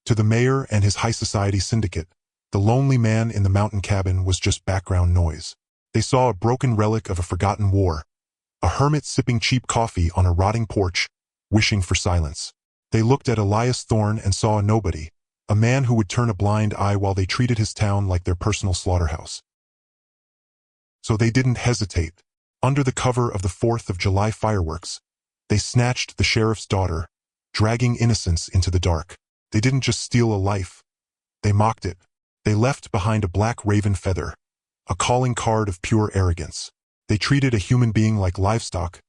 To the mayor and his high society syndicate, the lonely man in the mountain cabin was just background noise. They saw a broken relic of a forgotten war, a hermit sipping cheap coffee on a rotting porch, wishing for silence. They looked at Elias Thorne and saw a nobody, a man who would turn a blind eye while they treated his town like their personal slaughterhouse. So they didn't hesitate. Under the cover of the 4th of July fireworks, they snatched the sheriff's daughter, dragging innocence into the dark. They didn't just steal a life. They mocked it. They left behind a black raven feather, a calling card of pure arrogance. They treated a human being like livestock,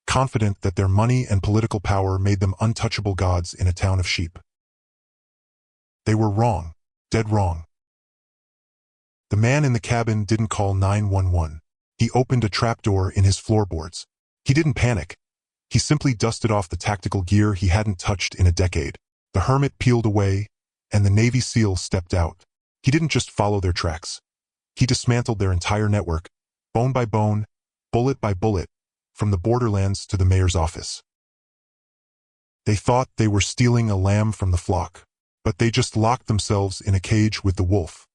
confident that their money and political power made them untouchable gods in a town of sheep. They were wrong, dead wrong. The man in the cabin didn't call 911. He opened a trapdoor in his floorboards. He didn't panic. He simply dusted off the tactical gear he hadn't touched in a decade. The hermit peeled away, and the Navy SEAL stepped out. He didn't just follow their tracks. He dismantled their entire network, bone by bone, bullet by bullet, from the borderlands to the mayor's office. They thought they were stealing a lamb from the flock, but they just locked themselves in a cage with the wolf.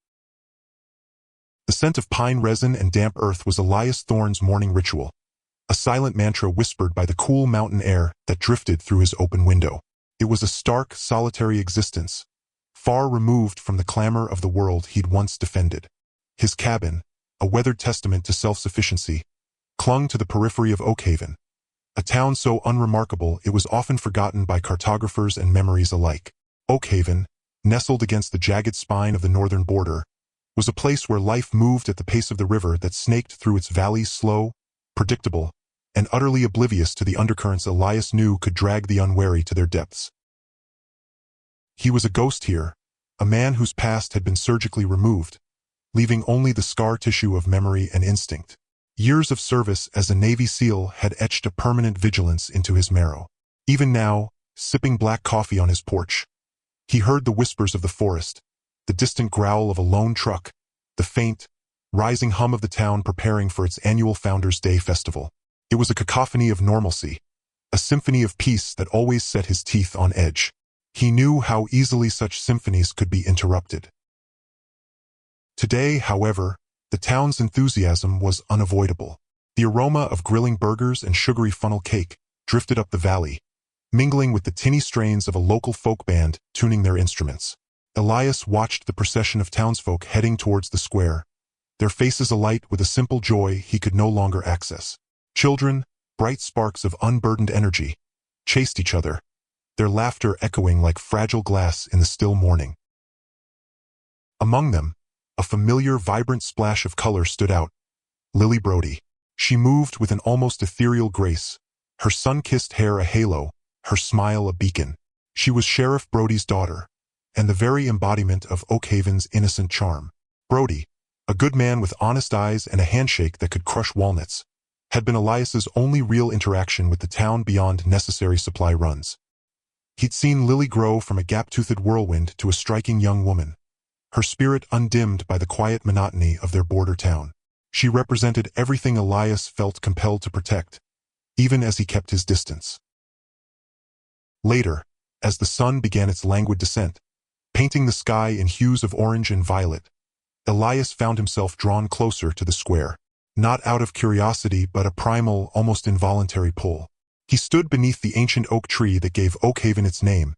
The scent of pine resin and damp earth was Elias Thorne's morning ritual, a silent mantra whispered by the cool mountain air that drifted through his open window. It was a stark, solitary existence, far removed from the clamor of the world he'd once defended. His cabin, a weathered testament to self-sufficiency, clung to the periphery of Oakhaven, a town so unremarkable it was often forgotten by cartographers and memories alike. Oakhaven, nestled against the jagged spine of the northern border, was a place where life moved at the pace of the river that snaked through its valleys, slow, predictable, and utterly oblivious to the undercurrents Elias knew could drag the unwary to their depths. He was a ghost here, a man whose past had been surgically removed, leaving only the scar tissue of memory and instinct. Years of service as a Navy SEAL had etched a permanent vigilance into his marrow. Even now, sipping black coffee on his porch, he heard the whispers of the forest, the distant growl of a lone truck, the faint, rising hum of the town preparing for its annual Founders' Day festival. It was a cacophony of normalcy, a symphony of peace that always set his teeth on edge. He knew how easily such symphonies could be interrupted. Today, however, the town's enthusiasm was unavoidable. The aroma of grilling burgers and sugary funnel cake drifted up the valley, mingling with the tinny strains of a local folk band tuning their instruments. Elias watched the procession of townsfolk heading towards the square, their faces alight with a simple joy he could no longer access. Children, bright sparks of unburdened energy, chased each other, their laughter echoing like fragile glass in the still morning. Among them, a familiar, vibrant splash of color stood out, Lily Brody. She moved with an almost ethereal grace, her sun-kissed hair a halo, her smile a beacon. She was Sheriff Brody's daughter, and the very embodiment of Oakhaven's innocent charm. Brody, a good man with honest eyes and a handshake that could crush walnuts, had been Elias's only real interaction with the town beyond necessary supply runs. He'd seen Lily grow from a gap-toothed whirlwind to a striking young woman, her spirit undimmed by the quiet monotony of their border town. She represented everything Elias felt compelled to protect, even as he kept his distance. Later, as the sun began its languid descent, painting the sky in hues of orange and violet, Elias found himself drawn closer to the square, not out of curiosity but a primal, almost involuntary pull. He stood beneath the ancient oak tree that gave Oakhaven its name,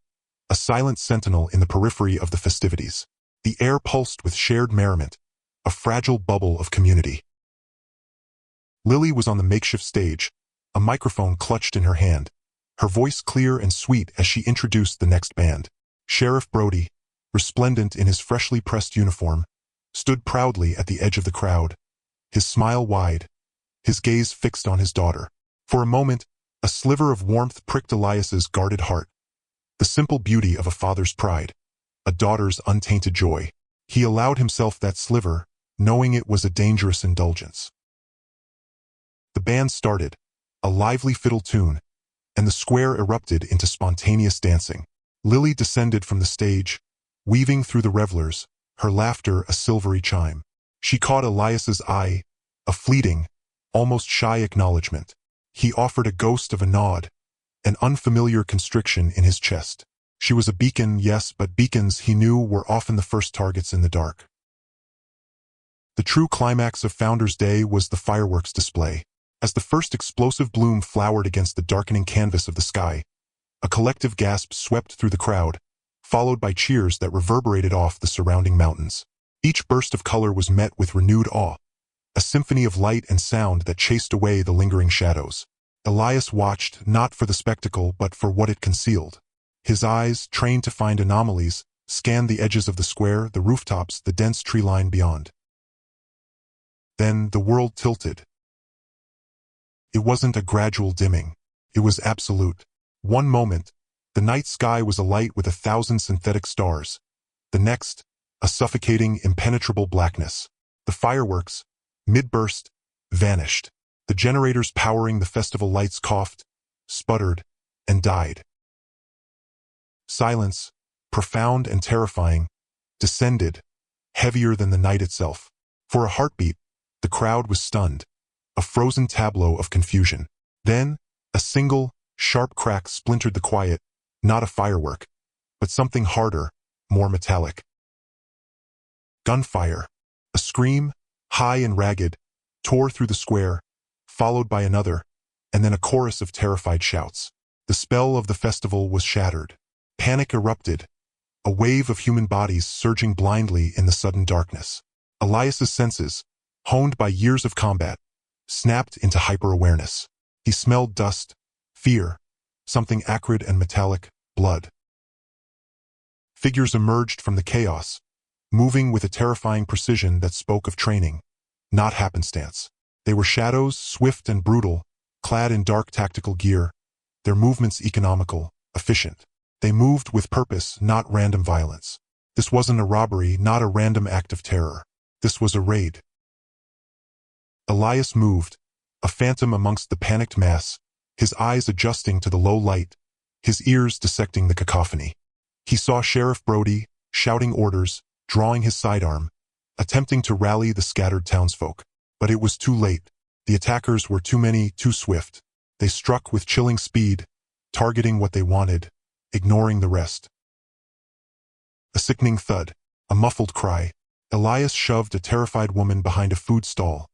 a silent sentinel in the periphery of the festivities. The air pulsed with shared merriment, a fragile bubble of community. Lily was on the makeshift stage, a microphone clutched in her hand, her voice clear and sweet as she introduced the next band. Sheriff Brody, resplendent in his freshly pressed uniform, stood proudly at the edge of the crowd, his smile wide, his gaze fixed on his daughter. For a moment, a sliver of warmth pricked Elias's guarded heart, the simple beauty of a father's pride, a daughter's untainted joy. He allowed himself that sliver, knowing it was a dangerous indulgence. The band started, a lively fiddle tune, and the square erupted into spontaneous dancing. Lily descended from the stage, weaving through the revelers, her laughter a silvery chime. She caught Elias's eye, a fleeting, almost shy acknowledgement. He offered a ghost of a nod, an unfamiliar constriction in his chest. She was a beacon, yes, but beacons, he knew, were often the first targets in the dark. The true climax of Founders Day was the fireworks display. As the first explosive bloom flowered against the darkening canvas of the sky, a collective gasp swept through the crowd, followed by cheers that reverberated off the surrounding mountains. Each burst of color was met with renewed awe, a symphony of light and sound that chased away the lingering shadows. Elias watched, not for the spectacle but for what it concealed. His eyes, trained to find anomalies, scanned the edges of the square, the rooftops, the dense tree line beyond. Then the world tilted. It wasn't a gradual dimming. It was absolute. One moment, the night sky was alight with 1,000 synthetic stars. The next, a suffocating, impenetrable blackness. The fireworks, mid-burst, vanished. The generators powering the festival lights coughed, sputtered, and died. Silence, profound and terrifying, descended, heavier than the night itself. For a heartbeat, the crowd was stunned, a frozen tableau of confusion. Then, a single, sharp crack splintered the quiet, not a firework, but something harder, more metallic. Gunfire. A scream, high and ragged, tore through the square, followed by another, and then a chorus of terrified shouts. The spell of the festival was shattered. Panic erupted, a wave of human bodies surging blindly in the sudden darkness. Elias's senses, honed by years of combat, snapped into hyper-awareness. He smelled dust, fear, something acrid and metallic, blood. Figures emerged from the chaos, moving with a terrifying precision that spoke of training, not happenstance. They were shadows, swift and brutal, clad in dark tactical gear, their movements economical, efficient. They moved with purpose, not random violence. This wasn't a robbery, not a random act of terror. This was a raid. Elias moved, a phantom amongst the panicked mass, his eyes adjusting to the low light, his ears dissecting the cacophony. He saw Sheriff Brody, shouting orders, drawing his sidearm, attempting to rally the scattered townsfolk. But it was too late. The attackers were too many, too swift. They struck with chilling speed, targeting what they wanted, ignoring the rest. A sickening thud, a muffled cry. Elias shoved a terrified woman behind a food stall,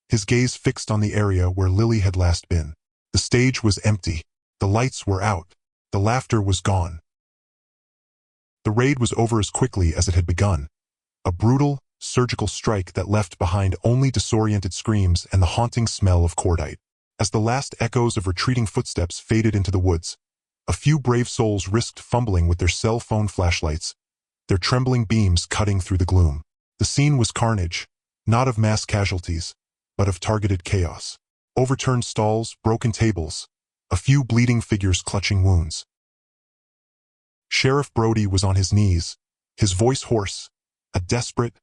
his gaze fixed on the area where Lily had last been. The stage was empty. The lights were out. The laughter was gone. The raid was over as quickly as it had begun. A brutal, surgical strike that left behind only disoriented screams and the haunting smell of cordite. As the last echoes of retreating footsteps faded into the woods, a few brave souls risked fumbling with their cell phone flashlights, their trembling beams cutting through the gloom. The scene was carnage, not of mass casualties, but of targeted chaos. Overturned stalls, broken tables, a few bleeding figures clutching wounds. Sheriff Brody was on his knees, his voice hoarse, a desperate,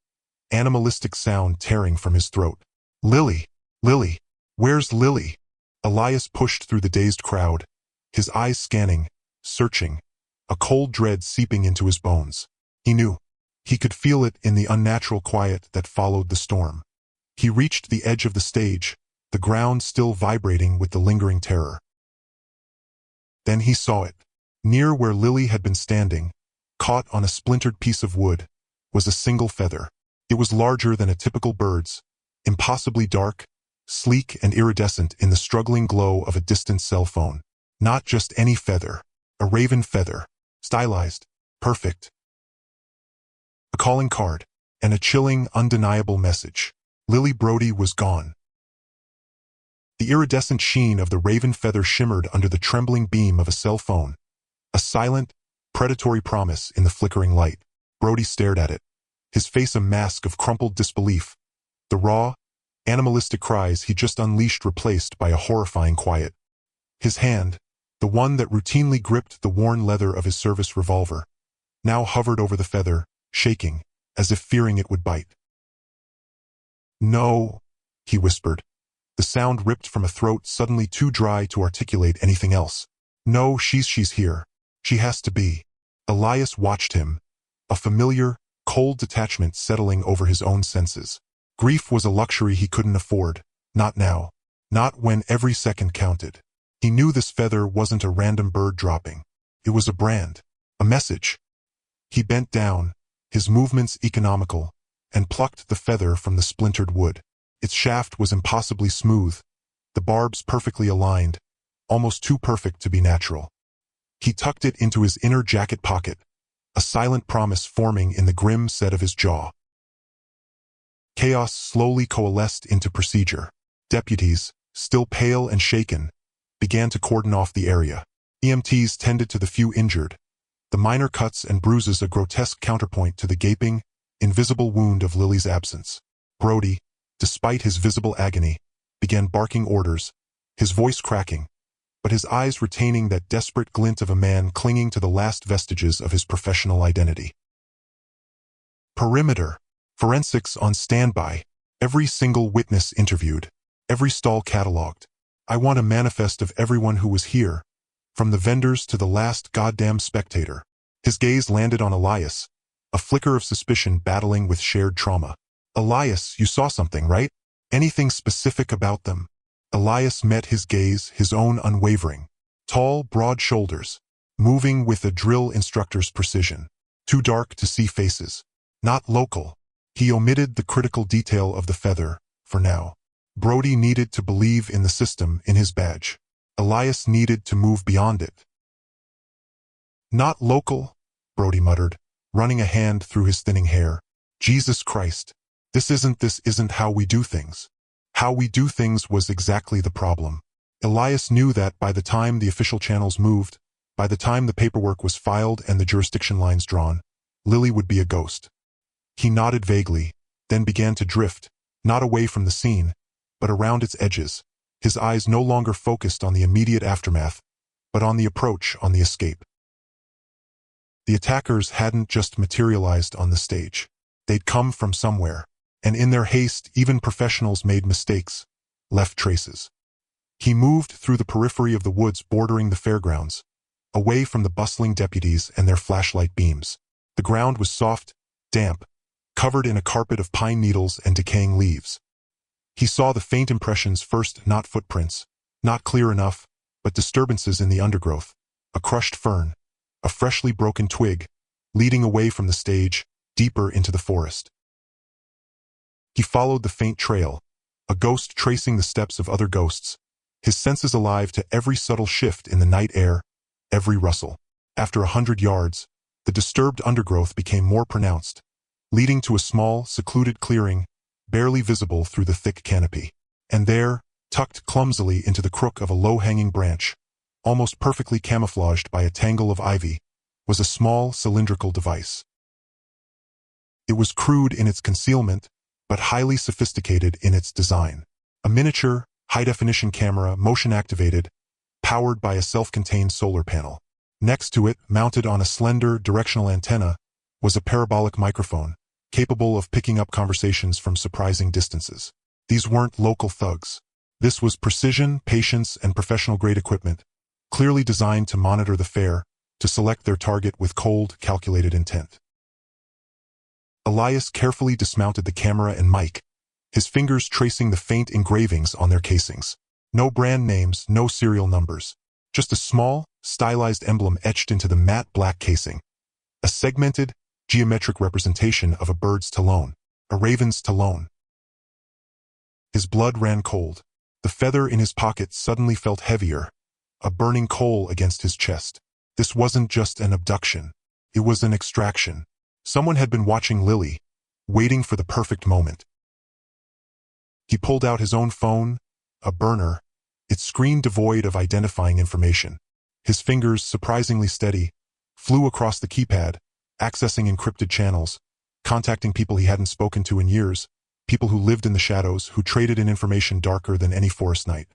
animalistic sound tearing from his throat. Lily! Lily! Where's Lily? Elias pushed through the dazed crowd, his eyes scanning, searching, a cold dread seeping into his bones. He knew. He could feel it in the unnatural quiet that followed the storm. He reached the edge of the stage, the ground still vibrating with the lingering terror. Then he saw it. Near where Lily had been standing, caught on a splintered piece of wood, was a single feather. It was larger than a typical bird's, impossibly dark, sleek and iridescent in the struggling glow of a distant cell phone. Not just any feather, a raven feather, stylized, perfect. A calling card, and a chilling, undeniable message. Lily Brody was gone. The iridescent sheen of the raven feather shimmered under the trembling beam of a cell phone, a silent, predatory promise in the flickering light. Brody stared at it, his face a mask of crumpled disbelief, the raw, animalistic cries he just unleashed replaced by a horrifying quiet. His hand, the one that routinely gripped the worn leather of his service revolver, now hovered over the feather, shaking, as if fearing it would bite. "No," he whispered, the sound ripped from a throat suddenly too dry to articulate anything else. "No, she's here. She has to be." Elias watched him, a familiar, cold detachment settling over his own senses. Grief was a luxury he couldn't afford, not now, not when every second counted. He knew this feather wasn't a random bird dropping. It was a brand, A message. He bent down, his movements economical, and plucked the feather from the splintered wood. Its shaft was impossibly smooth, the barbs perfectly aligned, almost too perfect to be natural. He tucked it into his inner jacket pocket, a silent promise forming in the grim set of his jaw. Chaos slowly coalesced into procedure. Deputies, still pale and shaken, began to cordon off the area. EMTs tended to the few injured, the minor cuts and bruises a grotesque counterpoint to the gaping, invisible wound of Lily's absence. Brody, despite his visible agony, began barking orders, his voice cracking, but his eyes retaining that desperate glint of a man clinging to the last vestiges of his professional identity. Perimeter. Forensics on standby. Every single witness interviewed. Every stall cataloged. I want a manifest of everyone who was here, from the vendors to the last goddamn spectator. His gaze landed on Elias, a flicker of suspicion battling with shared trauma. Elias, you saw something, right? Anything specific about them? Elias met his gaze, his own unwavering. Tall, broad shoulders, moving with a drill instructor's precision. Too dark to see faces. Not local. He omitted the critical detail of the feather, for now. Brody needed to believe in the system, in his badge. Elias needed to move beyond it. Not local, Brody muttered, running a hand through his thinning hair. Jesus Christ. This isn't how we do things. How we do things was exactly the problem. Elias knew that by the time the official channels moved, by the time the paperwork was filed and the jurisdiction lines drawn, Lily would be a ghost. He nodded vaguely, then began to drift, not away from the scene, but around its edges, his eyes no longer focused on the immediate aftermath, but on the approach, on the escape. The attackers hadn't just materialized on the stage. They'd come from somewhere, and in their haste, even professionals made mistakes, left traces. He moved through the periphery of the woods bordering the fairgrounds, away from the bustling deputies and their flashlight beams. The ground was soft, damp, covered in a carpet of pine needles and decaying leaves. He saw the faint impressions first, not footprints, not clear enough, but disturbances in the undergrowth, a crushed fern, a freshly broken twig, leading away from the stage, deeper into the forest. He followed the faint trail, a ghost tracing the steps of other ghosts, his senses alive to every subtle shift in the night air, every rustle. After 100 yards, the disturbed undergrowth became more pronounced, leading to a small, secluded clearing, barely visible through the thick canopy. And there, tucked clumsily into the crook of a low-hanging branch, almost perfectly camouflaged by a tangle of ivy, was a small, cylindrical device. It was crude in its concealment, but highly sophisticated in its design. A miniature, high-definition camera, motion-activated, powered by a self-contained solar panel. Next to it, mounted on a slender, directional antenna, was a parabolic microphone, capable of picking up conversations from surprising distances. These weren't local thugs. This was precision, patience, and professional-grade equipment, clearly designed to monitor the fair, to select their target with cold, calculated intent. Elias carefully dismounted the camera and mic, his fingers tracing the faint engravings on their casings. No brand names, no serial numbers. Just a small, stylized emblem etched into the matte black casing. A segmented, geometric representation of a bird's talon, a raven's talon. His blood ran cold. The feather in his pocket suddenly felt heavier, a burning coal against his chest. This wasn't just an abduction. It was an extraction. Someone had been watching Lily, waiting for the perfect moment. He pulled out his own phone, a burner, its screen devoid of identifying information. His fingers, surprisingly steady, flew across the keypad, accessing encrypted channels, contacting people he hadn't spoken to in years, people who lived in the shadows, who traded in information darker than any forest night.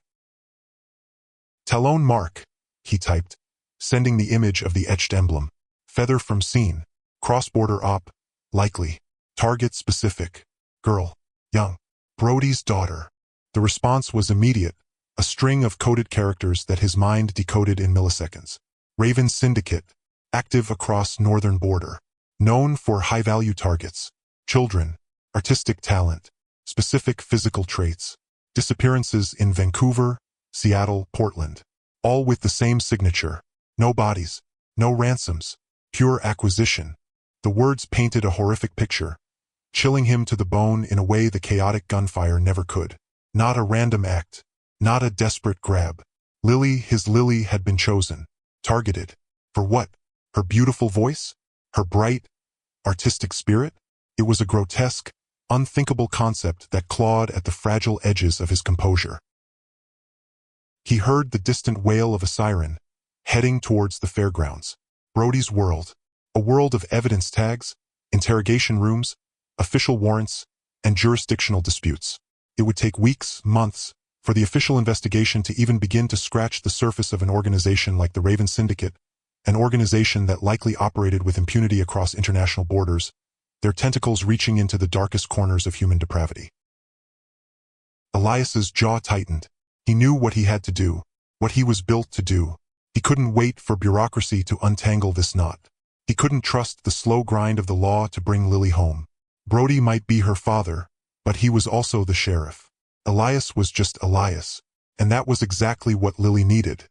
Talon mark, he typed, sending the image of the etched emblem. Feather from scene. Cross-border op. Likely. Target specific. Girl. Young. Brody's daughter. The response was immediate, a string of coded characters that his mind decoded in milliseconds. Raven Syndicate. Active across northern border. Known for high-value targets. Children. Artistic talent. Specific physical traits. Disappearances in Vancouver, Seattle, Portland. All with the same signature. No bodies. No ransoms. pure acquisition. The words painted a horrific picture, chilling him to the bone in a way the chaotic gunfire never could. Not a random act, not a desperate grab. His Lily had been chosen, targeted. For what? Her beautiful voice? Her bright, artistic spirit? It was a grotesque, unthinkable concept that clawed at the fragile edges of his composure. He heard the distant wail of a siren, heading towards the fairgrounds. Brody's world. A world of evidence tags, interrogation rooms, official warrants, and jurisdictional disputes. It would take weeks, months, for the official investigation to even begin to scratch the surface of an organization like the Raven Syndicate, an organization that likely operated with impunity across international borders, their tentacles reaching into the darkest corners of human depravity. Elias's jaw tightened. He knew what he had to do, what he was built to do. He couldn't wait for bureaucracy to untangle this knot. He couldn't trust the slow grind of the law to bring Lily home. Brody might be her father, but he was also the sheriff. Elias was just Elias, and that was exactly what Lily needed.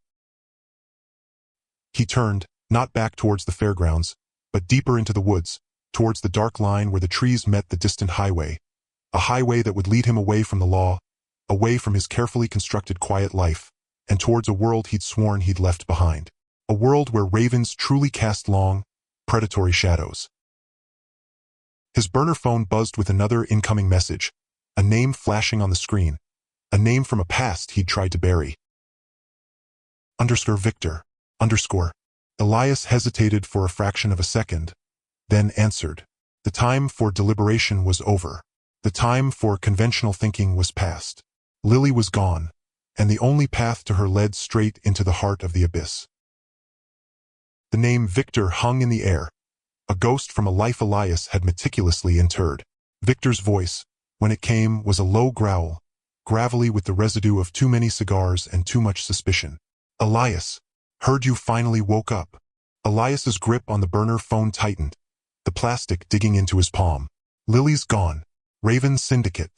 He turned, not back towards the fairgrounds, but deeper into the woods, towards the dark line where the trees met the distant highway, a highway that would lead him away from the law, away from his carefully constructed quiet life, and towards a world he'd sworn he'd left behind. A world where ravens truly cast long, predatory shadows. His burner phone buzzed with another incoming message, a name flashing on the screen, a name from a past he'd tried to bury. _Victor, _. Elias hesitated for a fraction of a second, then answered. The time for deliberation was over. The time for conventional thinking was past. Lily was gone, and the only path to her led straight into the heart of the abyss. The name Victor hung in the air, a ghost from a life Elias had meticulously interred. Victor's voice, when it came, was a low growl, gravelly with the residue of too many cigars and too much suspicion. Elias, heard you finally woke up. Elias's grip on the burner phone tightened, the plastic digging into his palm. Lily's gone. Raven Syndicate.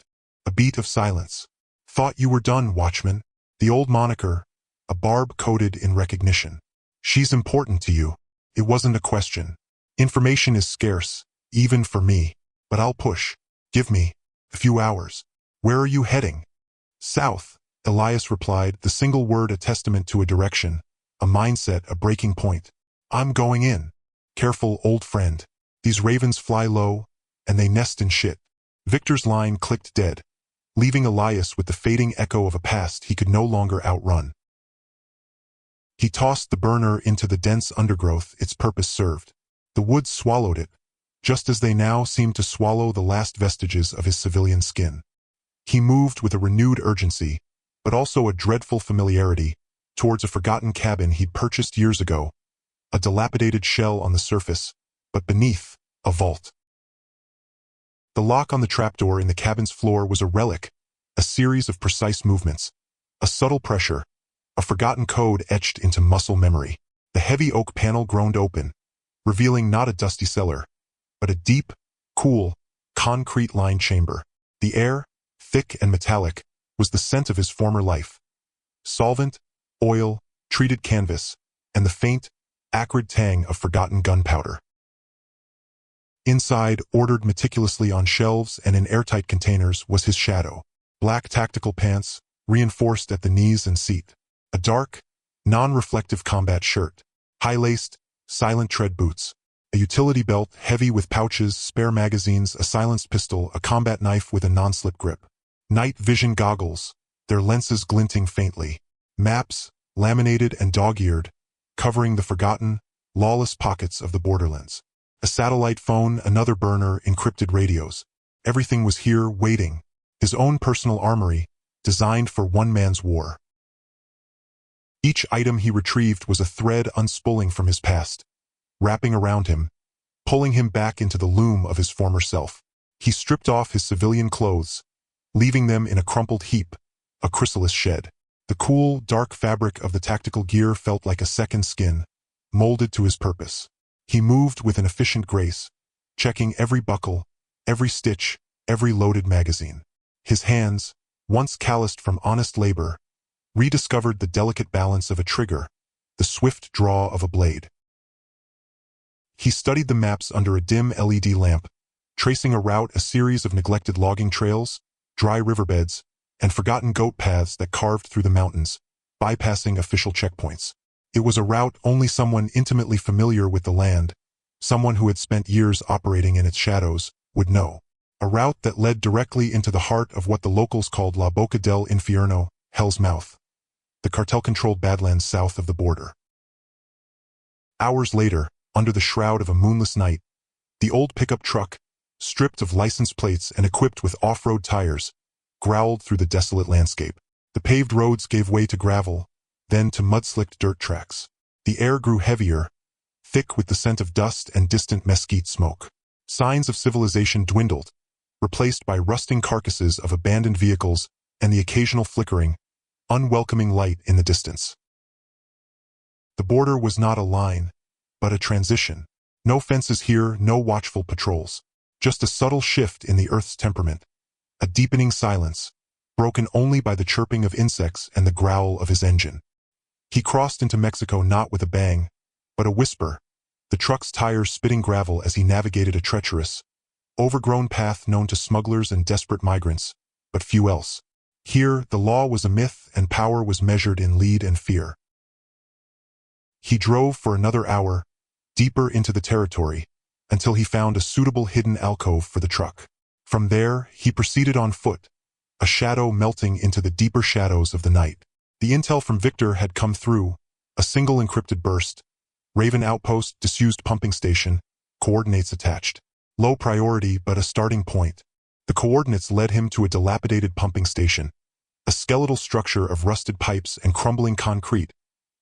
A beat of silence. Thought you were done, Watchman. The old moniker, a barb coded in recognition. She's important to you. It wasn't a question. Information is scarce, even for me. But I'll push. Give me a few hours. Where are you heading? South, Elias replied, the single word a testament to a direction, a mindset, a breaking point. I'm going in. Careful, old friend. These ravens fly low, and they nest in shit. Victor's line clicked dead, leaving Elias with the fading echo of a past he could no longer outrun. He tossed the burner into the dense undergrowth its purpose served. The woods swallowed it, just as they now seemed to swallow the last vestiges of his civilian skin. He moved with a renewed urgency, but also a dreadful familiarity, towards a forgotten cabin he'd purchased years ago, a dilapidated shell on the surface, but beneath, a vault. The lock on the trapdoor in the cabin's floor was a relic, a series of precise movements, a subtle pressure, a forgotten code etched into muscle memory. The heavy oak panel groaned open, revealing not a dusty cellar, but a deep, cool, concrete-lined chamber. The air, thick and metallic, was the scent of his former life. Solvent, oil, treated canvas, and the faint, acrid tang of forgotten gunpowder. Inside, ordered meticulously on shelves and in airtight containers, was his shadow. Black tactical pants, reinforced at the knees and seat. A dark, non-reflective combat shirt. High-laced, silent tread boots. A utility belt heavy with pouches, spare magazines, a silenced pistol, a combat knife with a non-slip grip. Night vision goggles, their lenses glinting faintly. Maps, laminated and dog-eared, covering the forgotten, lawless pockets of the borderlands. A satellite phone, another burner, encrypted radios. Everything was here, waiting. His own personal armory, designed for one man's war. Each item he retrieved was a thread unspooling from his past, wrapping around him, pulling him back into the loom of his former self. He stripped off his civilian clothes, leaving them in a crumpled heap, a chrysalis shed. The cool, dark fabric of the tactical gear felt like a second skin, molded to his purpose. He moved with an efficient grace, checking every buckle, every stitch, every loaded magazine. His hands, once calloused from honest labor, rediscovered the delicate balance of a trigger, the swift draw of a blade. He studied the maps under a dim LED lamp, tracing a route, a series of neglected logging trails, dry riverbeds, and forgotten goat paths that carved through the mountains, bypassing official checkpoints. It was a route only someone intimately familiar with the land, someone who had spent years operating in its shadows, would know. A route that led directly into the heart of what the locals called La Boca del Infierno, Hell's Mouth, the cartel-controlled Badlands south of the border. Hours later, under the shroud of a moonless night, the old pickup truck, stripped of license plates and equipped with off-road tires, growled through the desolate landscape. The paved roads gave way to gravel, then to mud-slicked dirt tracks. The air grew heavier, thick with the scent of dust and distant mesquite smoke. Signs of civilization dwindled, replaced by rusting carcasses of abandoned vehicles and the occasional flickering, unwelcoming light in the distance. The border was not a line, but a transition. No fences here, no watchful patrols. Just a subtle shift in the Earth's temperament. A deepening silence, broken only by the chirping of insects and the growl of his engine. He crossed into Mexico not with a bang, but a whisper, the truck's tires spitting gravel as he navigated a treacherous, overgrown path known to smugglers and desperate migrants, but few else. Here, the law was a myth and power was measured in lead and fear. He drove for another hour, deeper into the territory, until he found a suitable hidden alcove for the truck. From there, he proceeded on foot, a shadow melting into the deeper shadows of the night. The intel from Victor had come through, a single encrypted burst, Raven outpost, disused pumping station, coordinates attached. Low priority, but a starting point. The coordinates led him to a dilapidated pumping station, a skeletal structure of rusted pipes and crumbling concrete,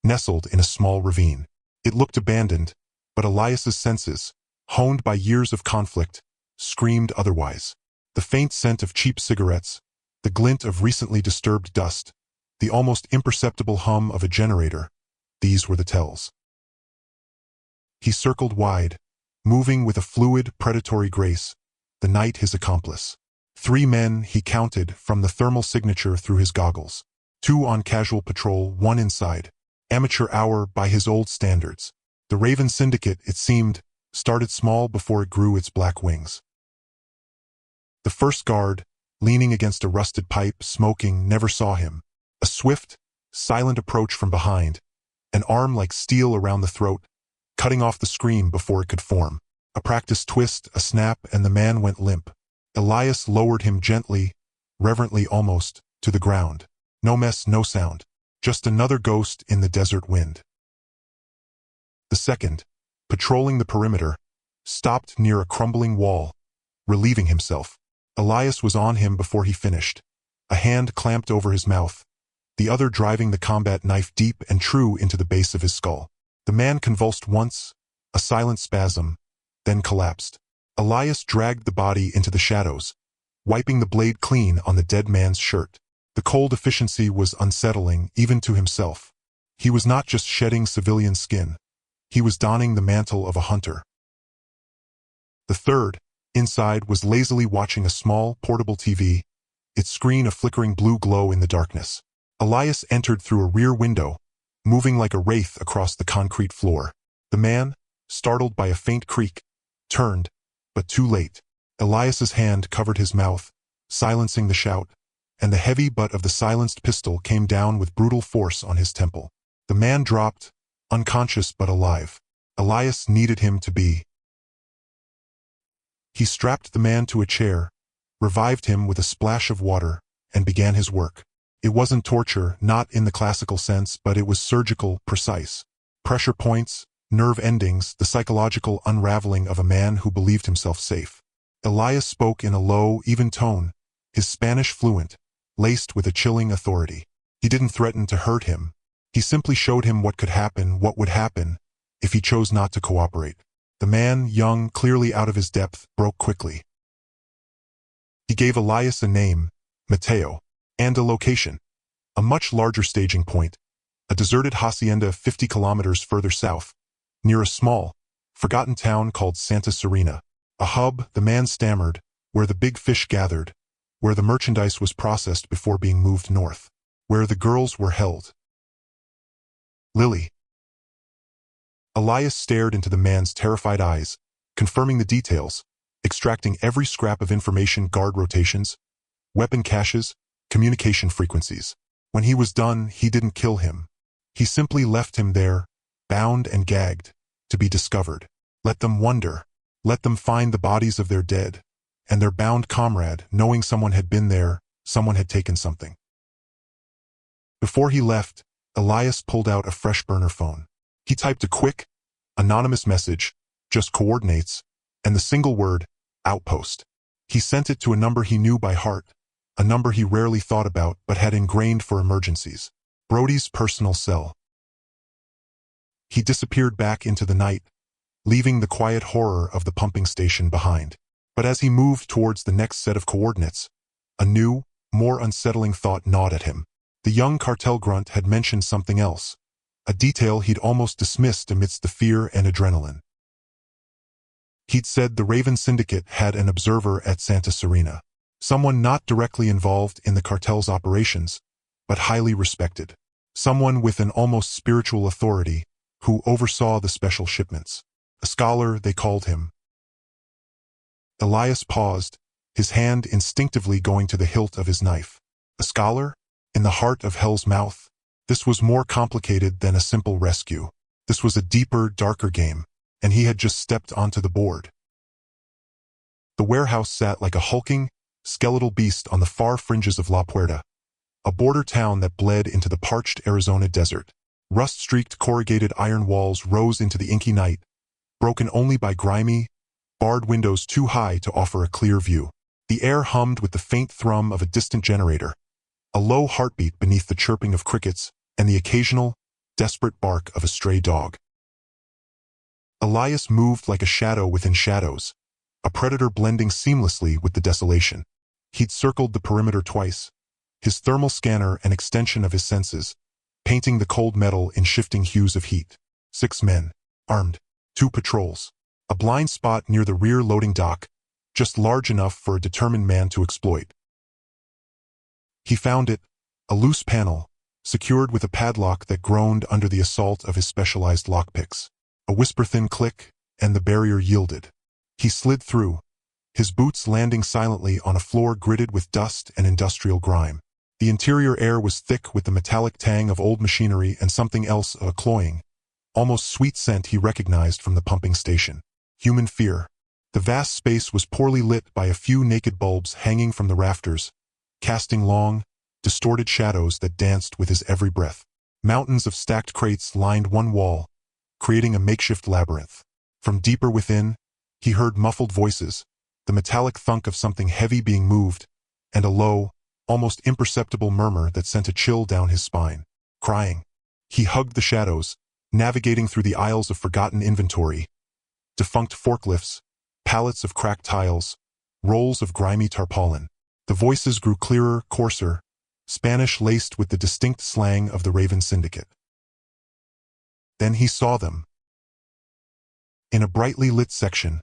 nestled in a small ravine. It looked abandoned, but Elias's senses, honed by years of conflict, screamed otherwise. The faint scent of cheap cigarettes, the glint of recently disturbed dust, the almost imperceptible hum of a generator, these were the tells. He circled wide, moving with a fluid, predatory grace, the night his accomplice. 3 men, he counted, from the thermal signature through his goggles. 2 on casual patrol, 1 inside. Amateur hour by his old standards. The Raven Syndicate, it seemed, started small before it grew its black wings. The first guard, leaning against a rusted pipe, smoking, never saw him. A swift, silent approach from behind, an arm like steel around the throat, cutting off the scream before it could form. A practiced twist, a snap, and the man went limp. Elias lowered him gently, reverently almost, to the ground. No mess, no sound. Just another ghost in the desert wind. The second, patrolling the perimeter, stopped near a crumbling wall, relieving himself. Elias was on him before he finished, a hand clamped over his mouth, the other driving the combat knife deep and true into the base of his skull. The man convulsed once, a silent spasm, then collapsed. Elias dragged the body into the shadows, wiping the blade clean on the dead man's shirt. The cold efficiency was unsettling, even to himself. He was not just shedding civilian skin. He was donning the mantle of a hunter. The third, inside, was lazily watching a small, portable TV, its screen a flickering blue glow in the darkness. Elias entered through a rear window, moving like a wraith across the concrete floor. The man, startled by a faint creak, turned, but too late. Elias's hand covered his mouth, silencing the shout, and the heavy butt of the silenced pistol came down with brutal force on his temple. The man dropped, unconscious but alive. Elias needed him to be. He strapped the man to a chair, revived him with a splash of water, and began his work. It wasn't torture, not in the classical sense, but it was surgical, precise. Pressure points, nerve endings, the psychological unraveling of a man who believed himself safe. Elias spoke in a low, even tone, his Spanish fluent, laced with a chilling authority. He didn't threaten to hurt him. He simply showed him what could happen, what would happen, if he chose not to cooperate. The man, young, clearly out of his depth, broke quickly. He gave Elias a name, Mateo, and a location, a much larger staging point, a deserted hacienda 50 kilometers further south, near a small, forgotten town called Santa Serena. A hub, the man stammered, where the big fish gathered, where the merchandise was processed before being moved north, where the girls were held. Lily. Elias stared into the man's terrified eyes, confirming the details, extracting every scrap of information: guard rotations, weapon caches, communication frequencies. When he was done, he didn't kill him. He simply left him there, bound and gagged, to be discovered. Let them wonder. Let them find the bodies of their dead, and their bound comrade, knowing someone had been there, someone had taken something. Before he left, Elias pulled out a fresh burner phone. He typed a quick, anonymous message, just coordinates, and the single word, outpost. He sent it to a number he knew by heart, a number he rarely thought about but had ingrained for emergencies. Brody's personal cell. He disappeared back into the night, leaving the quiet horror of the pumping station behind. But as he moved towards the next set of coordinates, a new, more unsettling thought gnawed at him. The young cartel grunt had mentioned something else, a detail he'd almost dismissed amidst the fear and adrenaline. He'd said the Raven Syndicate had an observer at Santa Serena, someone not directly involved in the cartel's operations, but highly respected, someone with an almost spiritual authority who oversaw the special shipments. A scholar, they called him. Elias paused, his hand instinctively going to the hilt of his knife. A scholar? In the heart of Hell's Mouth? This was more complicated than a simple rescue. This was a deeper, darker game, and he had just stepped onto the board. The warehouse sat like a hulking, skeletal beast on the far fringes of La Puerta, a border town that bled into the parched Arizona desert. Rust-streaked corrugated iron walls rose into the inky night, broken only by grimy, barred windows too high to offer a clear view. The air hummed with the faint thrum of a distant generator, a low heartbeat beneath the chirping of crickets and the occasional, desperate bark of a stray dog. Elias moved like a shadow within shadows, a predator blending seamlessly with the desolation. He'd circled the perimeter twice, his thermal scanner an extension of his senses, painting the cold metal in shifting hues of heat. 6 men, armed, 2 patrols, a blind spot near the rear loading dock, just large enough for a determined man to exploit. He found it, a loose panel, secured with a padlock that groaned under the assault of his specialized lockpicks. A whisper-thin click, and the barrier yielded. He slid through, his boots landing silently on a floor gritted with dust and industrial grime. The interior air was thick with the metallic tang of old machinery and something else, a cloying, almost sweet scent he recognized from the pumping station. Human fear. The vast space was poorly lit by a few naked bulbs hanging from the rafters, casting long, distorted shadows that danced with his every breath. Mountains of stacked crates lined one wall, creating a makeshift labyrinth. From deeper within, he heard muffled voices, the metallic thunk of something heavy being moved, and a low, almost imperceptible murmur that sent a chill down his spine. Crying. He hugged the shadows, navigating through the aisles of forgotten inventory, defunct forklifts, pallets of cracked tiles, rolls of grimy tarpaulin. The voices grew clearer, coarser, Spanish laced with the distinct slang of the Raven Syndicate. Then he saw them. In a brightly lit section,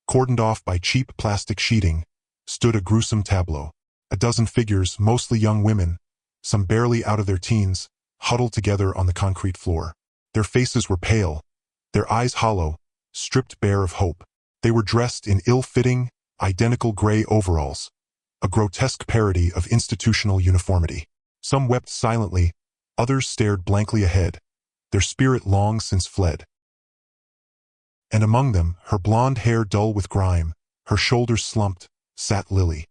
cordoned off by cheap plastic sheeting, stood a gruesome tableau. A dozen figures, mostly young women, some barely out of their teens, huddled together on the concrete floor. Their faces were pale, their eyes hollow, stripped bare of hope. They were dressed in ill-fitting, identical gray overalls, a grotesque parody of institutional uniformity. Some wept silently, others stared blankly ahead, their spirit long since fled. And among them, her blonde hair dull with grime, her shoulders slumped, sat Lily.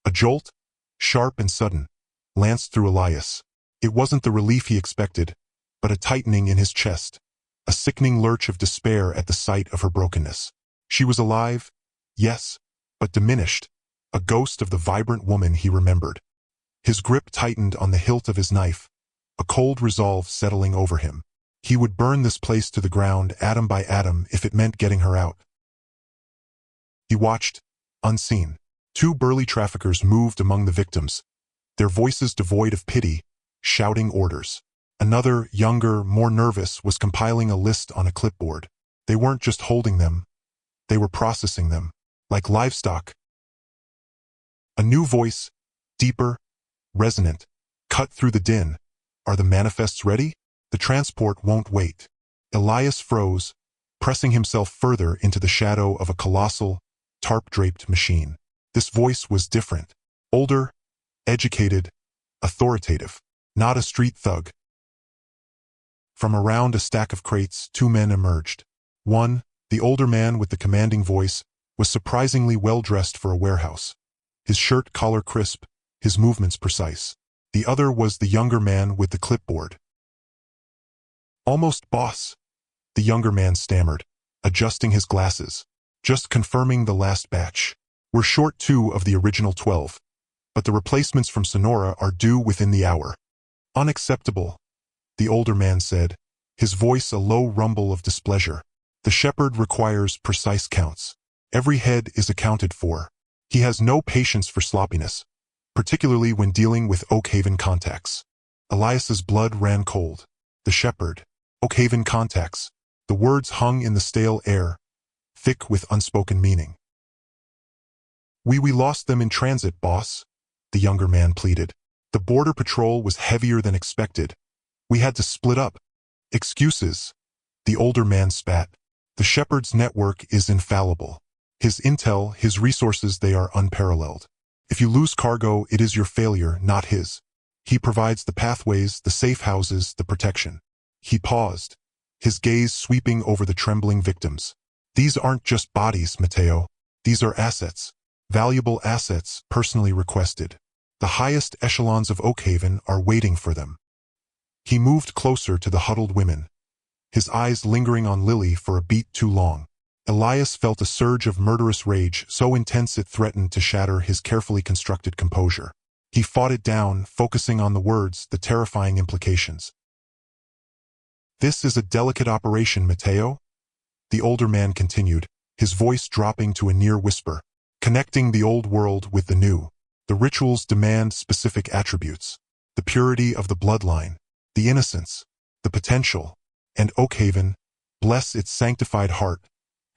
A jolt, sharp and sudden, lanced through Elias. It wasn't the relief he expected, but a tightening in his chest, a sickening lurch of despair at the sight of her brokenness. She was alive, yes, but diminished, a ghost of the vibrant woman he remembered. His grip tightened on the hilt of his knife, a cold resolve settling over him. He would burn this place to the ground atom by atom if it meant getting her out. He watched, unseen. 2 burly traffickers moved among the victims, their voices devoid of pity, shouting orders. Another, younger, more nervous, was compiling a list on a clipboard. They weren't just holding them, they were processing them, like livestock. A new voice, deeper, resonant, cut through the din. Are the manifests ready? The transport won't wait. Elias froze, pressing himself further into the shadow of a colossal, tarp-draped machine. This voice was different. Older, educated, authoritative. Not a street thug. From around a stack of crates, two men emerged. One, the older man with the commanding voice, was surprisingly well-dressed for a warehouse. His shirt collar crisp, his movements precise. The other was the younger man with the clipboard. "Almost, boss," the younger man stammered, adjusting his glasses. "Just confirming the last batch. We're short 2 of the original 12, but the replacements from Sonora are due within the hour." "Unacceptable," the older man said, his voice a low rumble of displeasure. "The shepherd requires precise counts. Every head is accounted for. He has no patience for sloppiness, particularly when dealing with Oakhaven contacts." Elias's blood ran cold. The shepherd. Oakhaven contacts. The words hung in the stale air, thick with unspoken meaning. We lost them in transit, boss," the younger man pleaded. "The border patrol was heavier than expected. We had to split up." "Excuses," the older man spat. "The shepherd's network is infallible. His intel, his resources, they are unparalleled. If you lose cargo, it is your failure, not his. He provides the pathways, the safe houses, the protection." He paused, his gaze sweeping over the trembling victims. "These aren't just bodies, Mateo. These are assets. Valuable assets, personally requested. The highest echelons of Oakhaven are waiting for them." He moved closer to the huddled women, his eyes lingering on Lily for a beat too long. Elias felt a surge of murderous rage so intense it threatened to shatter his carefully constructed composure. He fought it down, focusing on the words, the terrifying implications. "This is a delicate operation, Mateo," the older man continued, his voice dropping to a near whisper. "Connecting the old world with the new. The rituals demand specific attributes. The purity of the bloodline, the innocence, the potential. And Oakhaven, bless its sanctified heart,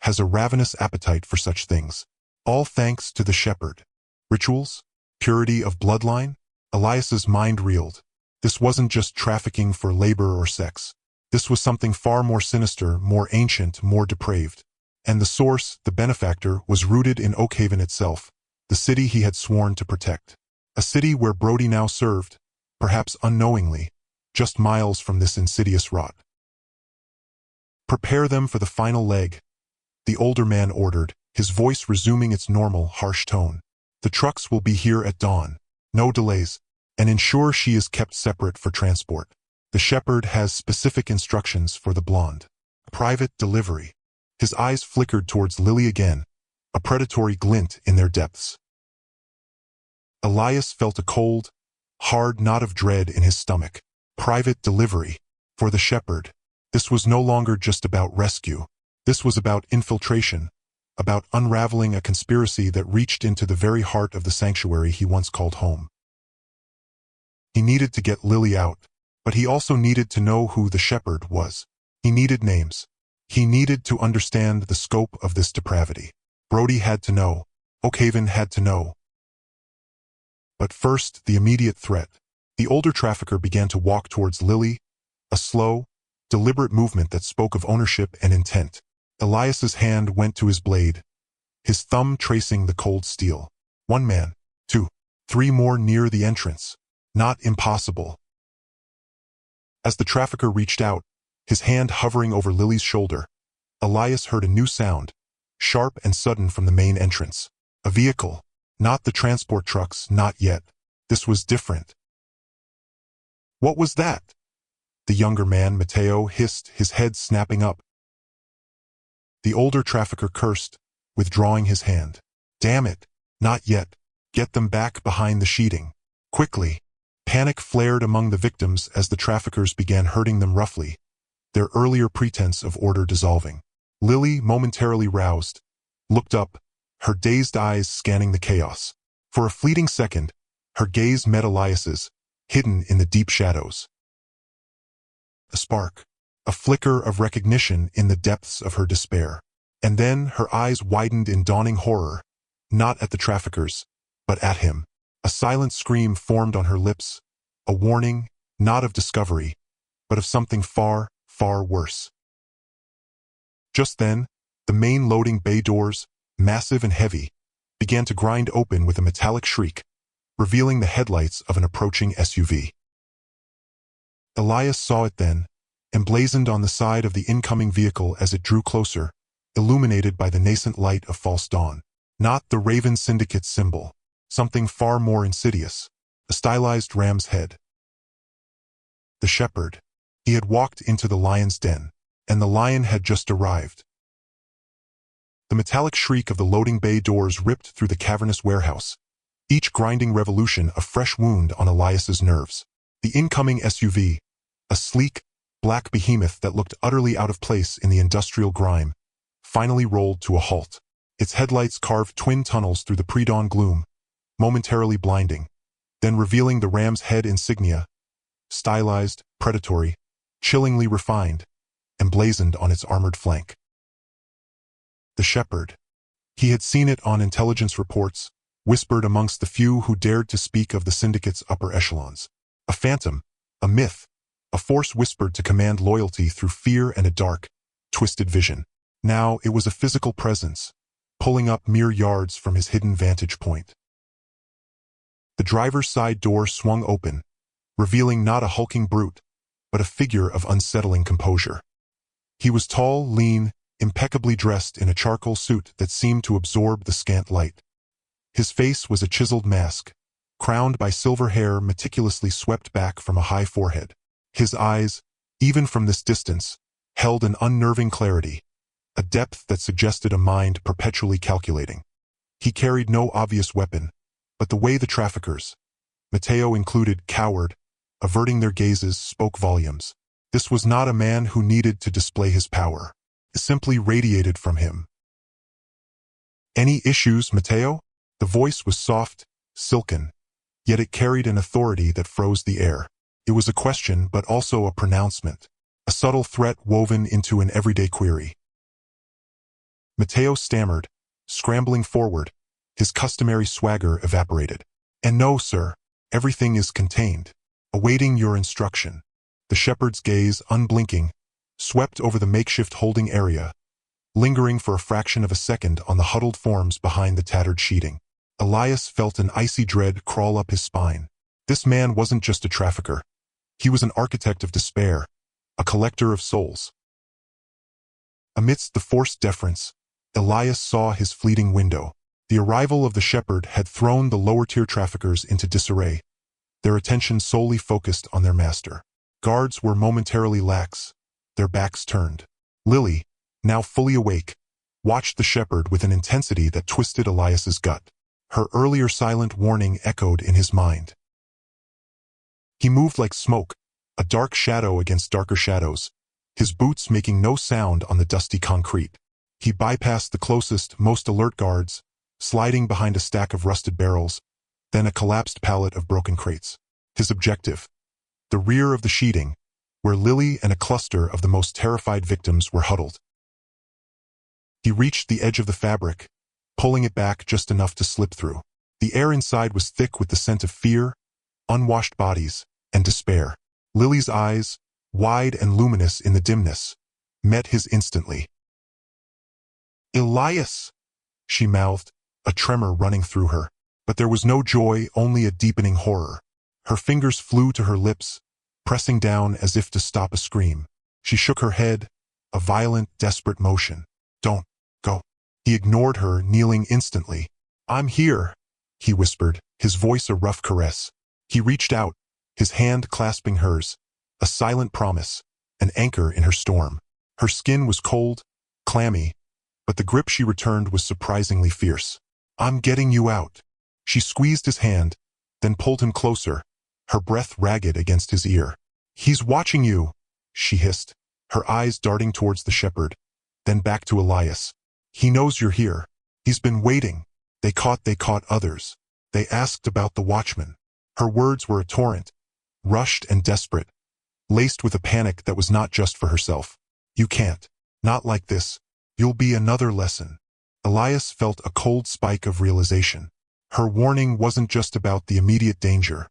has a ravenous appetite for such things. All thanks to the shepherd. Rituals? Purity of bloodline?" Elias's mind reeled. This wasn't just trafficking for labor or sex. This was something far more sinister, more ancient, more depraved. And the source, the benefactor, was rooted in Oakhaven itself, the city he had sworn to protect. A city where Brody now served, perhaps unknowingly, just miles from this insidious rot. "Prepare them for the final leg," the older man ordered, his voice resuming its normal, harsh tone. "The trucks will be here at dawn. No delays. And ensure she is kept separate for transport. The shepherd has specific instructions for the blonde. Private delivery." His eyes flickered towards Lily again, a predatory glint in their depths. Elias felt a cold, hard knot of dread in his stomach. Private delivery. For the shepherd. This was no longer just about rescue. This was about infiltration, about unraveling a conspiracy that reached into the very heart of the sanctuary he once called home. He needed to get Lily out. But he also needed to know who the shepherd was. He needed names. He needed to understand the scope of this depravity. Brody had to know. Oakhaven had to know. But first, the immediate threat. The older trafficker began to walk towards Lily, a slow, deliberate movement that spoke of ownership and intent. Elias's hand went to his blade, his thumb tracing the cold steel. 1 man, 2, 3 more near the entrance. Not impossible. As the trafficker reached out, his hand hovering over Lily's shoulder, Elias heard a new sound, sharp and sudden from the main entrance. A vehicle. Not the transport trucks, not yet. This was different. "What was that?" the younger man, Mateo, hissed, his head snapping up. The older trafficker cursed, withdrawing his hand. "Damn it, not yet. Get them back behind the sheeting. Quickly." Panic flared among the victims as the traffickers began hurting them roughly, their earlier pretense of order dissolving. Lily, momentarily roused, looked up, her dazed eyes scanning the chaos. For a fleeting second, her gaze met Elias's, hidden in the deep shadows. A spark, a flicker of recognition in the depths of her despair. And then her eyes widened in dawning horror, not at the traffickers, but at him. A silent scream formed on her lips, a warning, not of discovery, but of something far, far worse. Just then, the main loading bay doors, massive and heavy, began to grind open with a metallic shriek, revealing the headlights of an approaching SUV. Elias saw it then, emblazoned on the side of the incoming vehicle as it drew closer, illuminated by the nascent light of false dawn. Not the Raven Syndicate symbol, something far more insidious, a stylized ram's head. The shepherd. He had walked into the lion's den, and the lion had just arrived. The metallic shriek of the loading bay doors ripped through the cavernous warehouse, each grinding revolution a fresh wound on Elias's nerves. The incoming SUV, a sleek, black behemoth that looked utterly out of place in the industrial grime, finally rolled to a halt. Its headlights carved twin tunnels through the pre-dawn gloom, momentarily blinding, then revealing the ram's head insignia, stylized, predatory, chillingly refined, emblazoned on its armored flank. The shepherd. He had seen it on intelligence reports, whispered amongst the few who dared to speak of the syndicate's upper echelons. A phantom, a myth, a force whispered to command loyalty through fear and a dark, twisted vision. Now it was a physical presence, pulling up mere yards from his hidden vantage point. The driver's side door swung open, revealing not a hulking brute, but a figure of unsettling composure. He was tall, lean, impeccably dressed in a charcoal suit that seemed to absorb the scant light. His face was a chiseled mask, crowned by silver hair meticulously swept back from a high forehead. His eyes, even from this distance, held an unnerving clarity, a depth that suggested a mind perpetually calculating. He carried no obvious weapon, but the way the traffickers, Mateo included, cowered, averting their gazes, spoke volumes. This was not a man who needed to display his power. It simply radiated from him. "Any issues, Mateo?" The voice was soft, silken, yet it carried an authority that froze the air. It was a question, but also a pronouncement, a subtle threat woven into an everyday query. Mateo stammered, scrambling forward, his customary swagger evaporated. "And no, sir, everything is contained, awaiting your instruction." The shepherd's gaze, unblinking, swept over the makeshift holding area, lingering for a fraction of a second on the huddled forms behind the tattered sheeting. Elias felt an icy dread crawl up his spine. This man wasn't just a trafficker. He was an architect of despair, a collector of souls. Amidst the forced deference, Elias saw his fleeting window. The arrival of the shepherd had thrown the lower-tier traffickers into disarray, their attention solely focused on their master. Guards were momentarily lax, their backs turned. Lily, now fully awake, watched the shepherd with an intensity that twisted Elias's gut. Her earlier silent warning echoed in his mind. He moved like smoke, a dark shadow against darker shadows, his boots making no sound on the dusty concrete. He bypassed the closest, most alert guards, sliding behind a stack of rusted barrels, then a collapsed pallet of broken crates. His objective: the rear of the sheeting, where Lily and a cluster of the most terrified victims were huddled. He reached the edge of the fabric, pulling it back just enough to slip through. The air inside was thick with the scent of fear, unwashed bodies, and despair. Lily's eyes, wide and luminous in the dimness, met his instantly. "Elias," she mouthed, a tremor running through her. But there was no joy, only a deepening horror. Her fingers flew to her lips, pressing down as if to stop a scream. She shook her head, a violent, desperate motion. "Don't go." He ignored her, kneeling instantly. "I'm here," he whispered, his voice a rough caress. He reached out, his hand clasping hers, a silent promise, an anchor in her storm. Her skin was cold, clammy, but the grip she returned was surprisingly fierce. "I'm getting you out." She squeezed his hand, then pulled him closer, her breath ragged against his ear. "He's watching you," she hissed, her eyes darting towards the shepherd, then back to Elias. "He knows you're here. He's been waiting. They caught others. They asked about the Watchman." Her words were a torrent, rushed and desperate, laced with a panic that was not just for herself. "You can't. Not like this. You'll be another lesson." Elias felt a cold spike of realization. Her warning wasn't just about the immediate danger.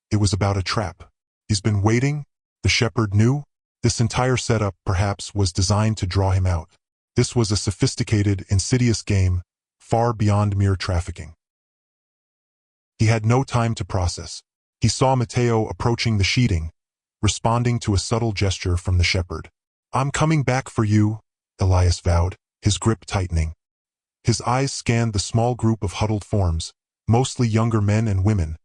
It was about a trap. He's been waiting? The shepherd knew? This entire setup, perhaps, was designed to draw him out. This was a sophisticated, insidious game, far beyond mere trafficking. He had no time to process. He saw Matteo approaching the sheeting, responding to a subtle gesture from the shepherd. "I'm coming back for you," Elias vowed, his grip tightening. His eyes scanned the small group of huddled forms, mostly younger men and women,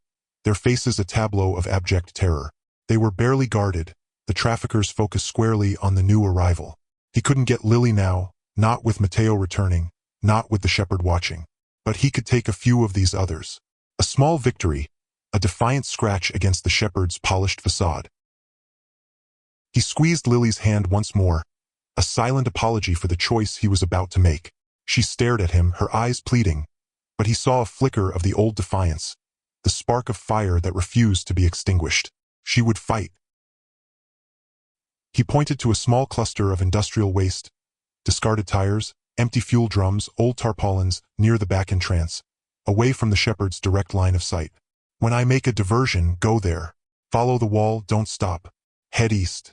their faces a tableau of abject terror. They were barely guarded, the traffickers focused squarely on the new arrival. He couldn't get Lily now, not with Matteo returning, not with the shepherd watching. But he could take a few of these others. A small victory, a defiant scratch against the shepherd's polished facade. He squeezed Lily's hand once more, a silent apology for the choice he was about to make. She stared at him, her eyes pleading, but he saw a flicker of the old defiance, the spark of fire that refused to be extinguished. She would fight. He pointed to a small cluster of industrial waste, discarded tires, empty fuel drums, old tarpaulins, near the back entrance, away from the shepherd's direct line of sight. "When I make a diversion, go there. Follow the wall, don't stop. Head east."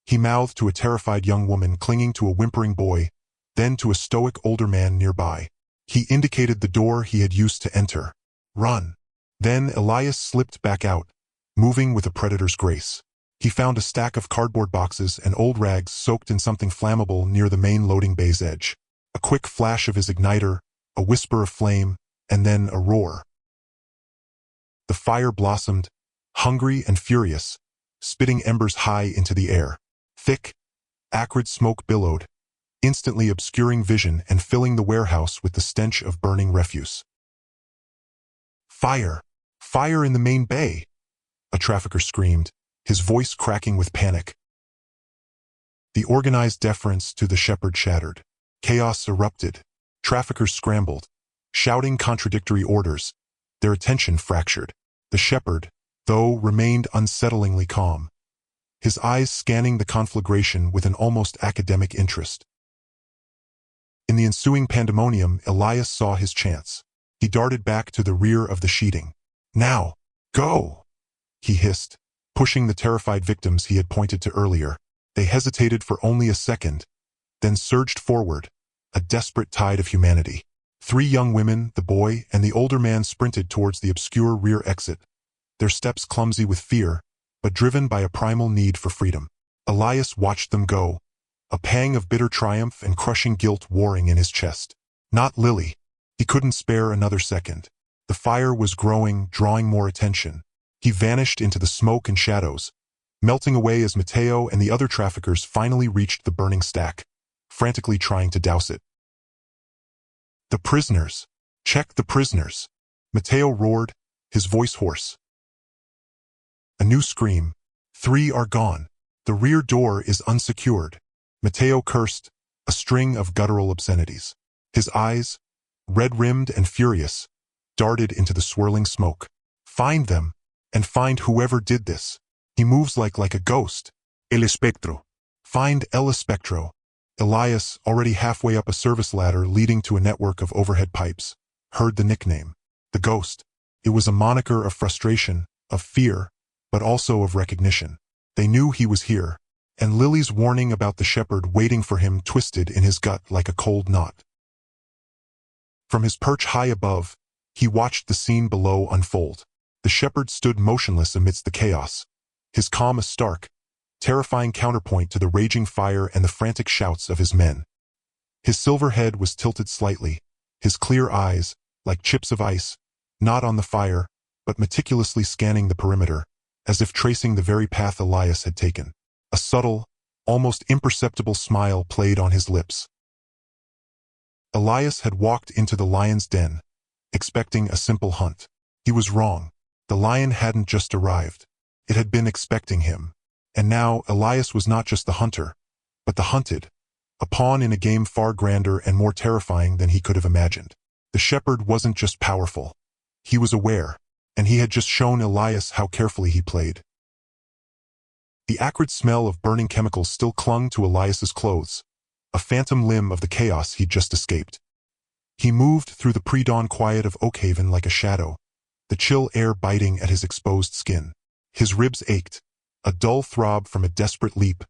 He mouthed to a terrified young woman clinging to a whimpering boy, then to a stoic older man nearby. He indicated the door he had used to enter. "Run." Then Elias slipped back out, moving with a predator's grace. He found a stack of cardboard boxes and old rags soaked in something flammable near the main loading bay's edge. A quick flash of his igniter, a whisper of flame, and then a roar. The fire blossomed, hungry and furious, spitting embers high into the air. Thick, acrid smoke billowed, instantly obscuring vision and filling the warehouse with the stench of burning refuse. "Fire! Fire in the main bay!" a trafficker screamed, his voice cracking with panic. The organized deference to the shepherd shattered. Chaos erupted. Traffickers scrambled, shouting contradictory orders, their attention fractured. The shepherd, though, remained unsettlingly calm, his eyes scanning the conflagration with an almost academic interest. In the ensuing pandemonium, Elias saw his chance. He darted back to the rear of the sheeting. "Now, go!" he hissed, pushing the terrified victims he had pointed to earlier. They hesitated for only a second, then surged forward, a desperate tide of humanity. 3 young women, the boy, and the older man sprinted towards the obscure rear exit, their steps clumsy with fear, but driven by a primal need for freedom. Elias watched them go, a pang of bitter triumph and crushing guilt warring in his chest. Not Lily. He couldn't spare another second. The fire was growing, drawing more attention. He vanished into the smoke and shadows, melting away as Matteo and the other traffickers finally reached the burning stack, frantically trying to douse it. "The prisoners! Check the prisoners!" Matteo roared, his voice hoarse. A new scream. 3 are gone. The rear door is unsecured. Matteo cursed, a string of guttural obscenities. His eyes, red-rimmed and furious, darted into the swirling smoke. "Find them, and find whoever did this. He moves like a ghost. El Espectro. Find El Espectro." Elias, already halfway up a service ladder leading to a network of overhead pipes, heard the nickname. The Ghost. It was a moniker of frustration, of fear, but also of recognition. They knew he was here, and Lily's warning about the shepherd waiting for him twisted in his gut like a cold knot. From his perch high above, he watched the scene below unfold. The shepherd stood motionless amidst the chaos, his calm a stark, terrifying counterpoint to the raging fire and the frantic shouts of his men. His silver head was tilted slightly, his clear eyes, like chips of ice, not on the fire, but meticulously scanning the perimeter, as if tracing the very path Elias had taken. A subtle, almost imperceptible smile played on his lips. Elias had walked into the lion's den, expecting a simple hunt. He was wrong. The lion hadn't just arrived. It had been expecting him. And now Elias was not just the hunter, but the hunted, a pawn in a game far grander and more terrifying than he could have imagined. The shepherd wasn't just powerful. He was aware, and he had just shown Elias how carefully he played. The acrid smell of burning chemicals still clung to Elias's clothes, a phantom limb of the chaos he'd just escaped. He moved through the pre-dawn quiet of Oakhaven like a shadow, the chill air biting at his exposed skin. His ribs ached, a dull throb from a desperate leap,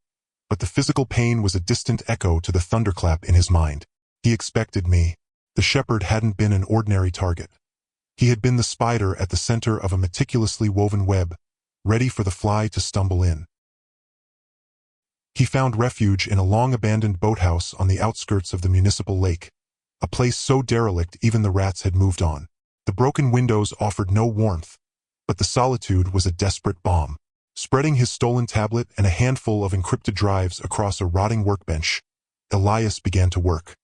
but the physical pain was a distant echo to the thunderclap in his mind. He expected me. The shepherd hadn't been an ordinary target. He had been the spider at the center of a meticulously woven web, ready for the fly to stumble in. He found refuge in a long-abandoned boathouse on the outskirts of the municipal lake, a place so derelict even the rats had moved on. The broken windows offered no warmth, but the solitude was a desperate balm. Spreading his stolen tablet and a handful of encrypted drives across a rotting workbench, Elias began to work.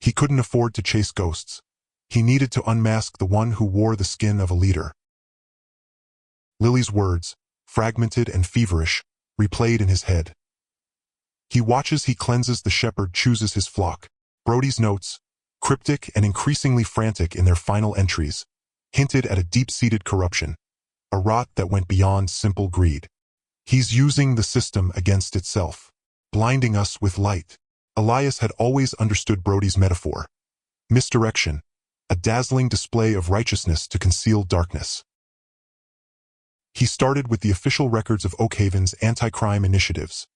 He couldn't afford to chase ghosts. He needed to unmask the one who wore the skin of a leader. Lily's words, fragmented and feverish, replayed in his head. He watches, he cleanses, the shepherd chooses his flock. Brody's notes, cryptic and increasingly frantic in their final entries, hinted at a deep-seated corruption, a rot that went beyond simple greed. He's using the system against itself, blinding us with light. Elias had always understood Brody's metaphor. Misdirection, a dazzling display of righteousness to conceal darkness. He started with the official records of Oakhaven's anti-crime initiatives,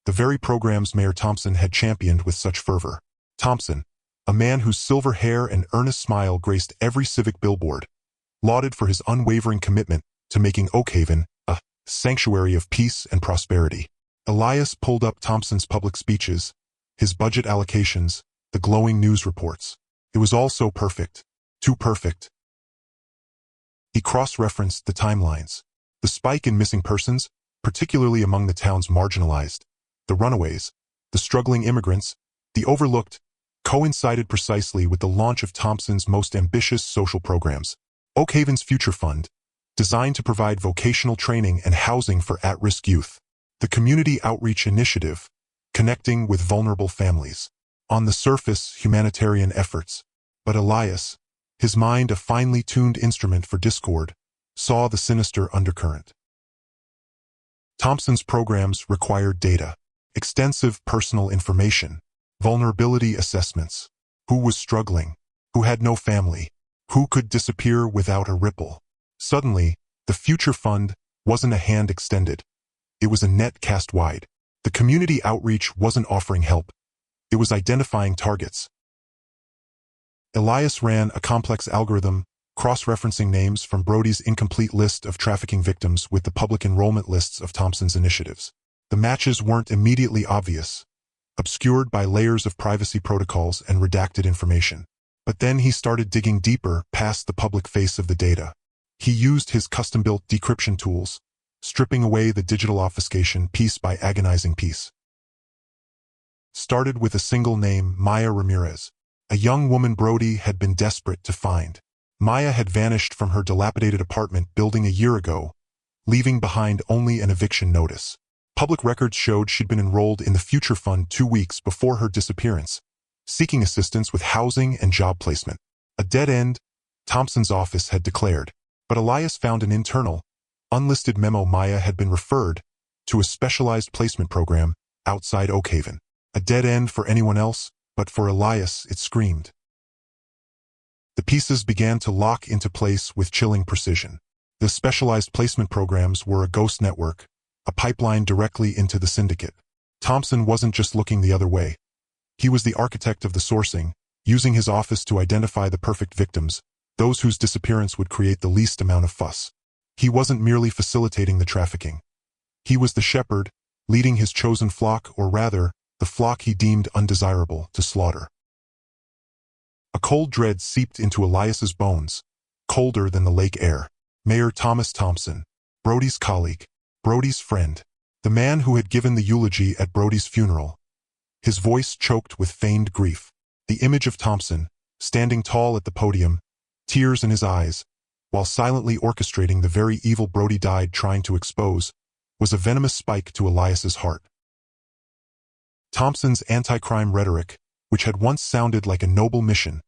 the very programs Mayor Thompson had championed with such fervor. Thompson, a man whose silver hair and earnest smile graced every civic billboard, lauded for his unwavering commitment to making Oakhaven a sanctuary of peace and prosperity. Elias pulled up Thompson's public speeches, his budget allocations, the glowing news reports. It was all so perfect, too perfect. He cross-referenced the timelines. The spike in missing persons, particularly among the town's marginalized, the runaways, the struggling immigrants, the overlooked, coincided precisely with the launch of Thompson's most ambitious social programs, Oakhaven's Future Fund, designed to provide vocational training and housing for at-risk youth. The Community Outreach Initiative, connecting with vulnerable families. On the surface, humanitarian efforts. But Elias, his mind a finely tuned instrument for discord, saw the sinister undercurrent. Thompson's programs required data, extensive personal information, vulnerability assessments. Who was struggling? Who had no family? Who could disappear without a ripple? Suddenly, the Future Fund wasn't a hand extended. It was a net cast wide. The community outreach wasn't offering help. It was identifying targets. Elias ran a complex algorithm, cross-referencing names from Brody's incomplete list of trafficking victims with the public enrollment lists of Thompson's initiatives. The matches weren't immediately obvious, obscured by layers of privacy protocols and redacted information. But then he started digging deeper past the public face of the data. He used his custom-built decryption tools, stripping away the digital obfuscation piece by agonizing piece. Started with a single name, Maya Ramirez, a young woman Brody had been desperate to find. Maya had vanished from her dilapidated apartment building a year ago, leaving behind only an eviction notice. Public records showed she'd been enrolled in the Future Fund 2 weeks before her disappearance, seeking assistance with housing and job placement. A dead end, Thompson's office had declared. But Elias found an internal, unlisted memo. Maya had been referred to a specialized placement program outside Oakhaven. A dead end for anyone else, but for Elias it screamed. The pieces began to lock into place with chilling precision. The specialized placement programs were a ghost network, a pipeline directly into the syndicate. Thompson wasn't just looking the other way. He was the architect of the sourcing, using his office to identify the perfect victims, those whose disappearance would create the least amount of fuss. He wasn't merely facilitating the trafficking. He was the shepherd, leading his chosen flock, or rather, the flock he deemed undesirable to slaughter. A cold dread seeped into Elias's bones, colder than the lake air. Mayor Thomas Thompson, Brody's colleague, Brody's friend, the man who had given the eulogy at Brody's funeral. His voice choked with feigned grief. The image of Thompson, standing tall at the podium, tears in his eyes, while silently orchestrating the very evil Brody died trying to expose, was a venomous spike to Elias's heart. Thompson's anti-crime rhetoric, which had once sounded like a noble mission,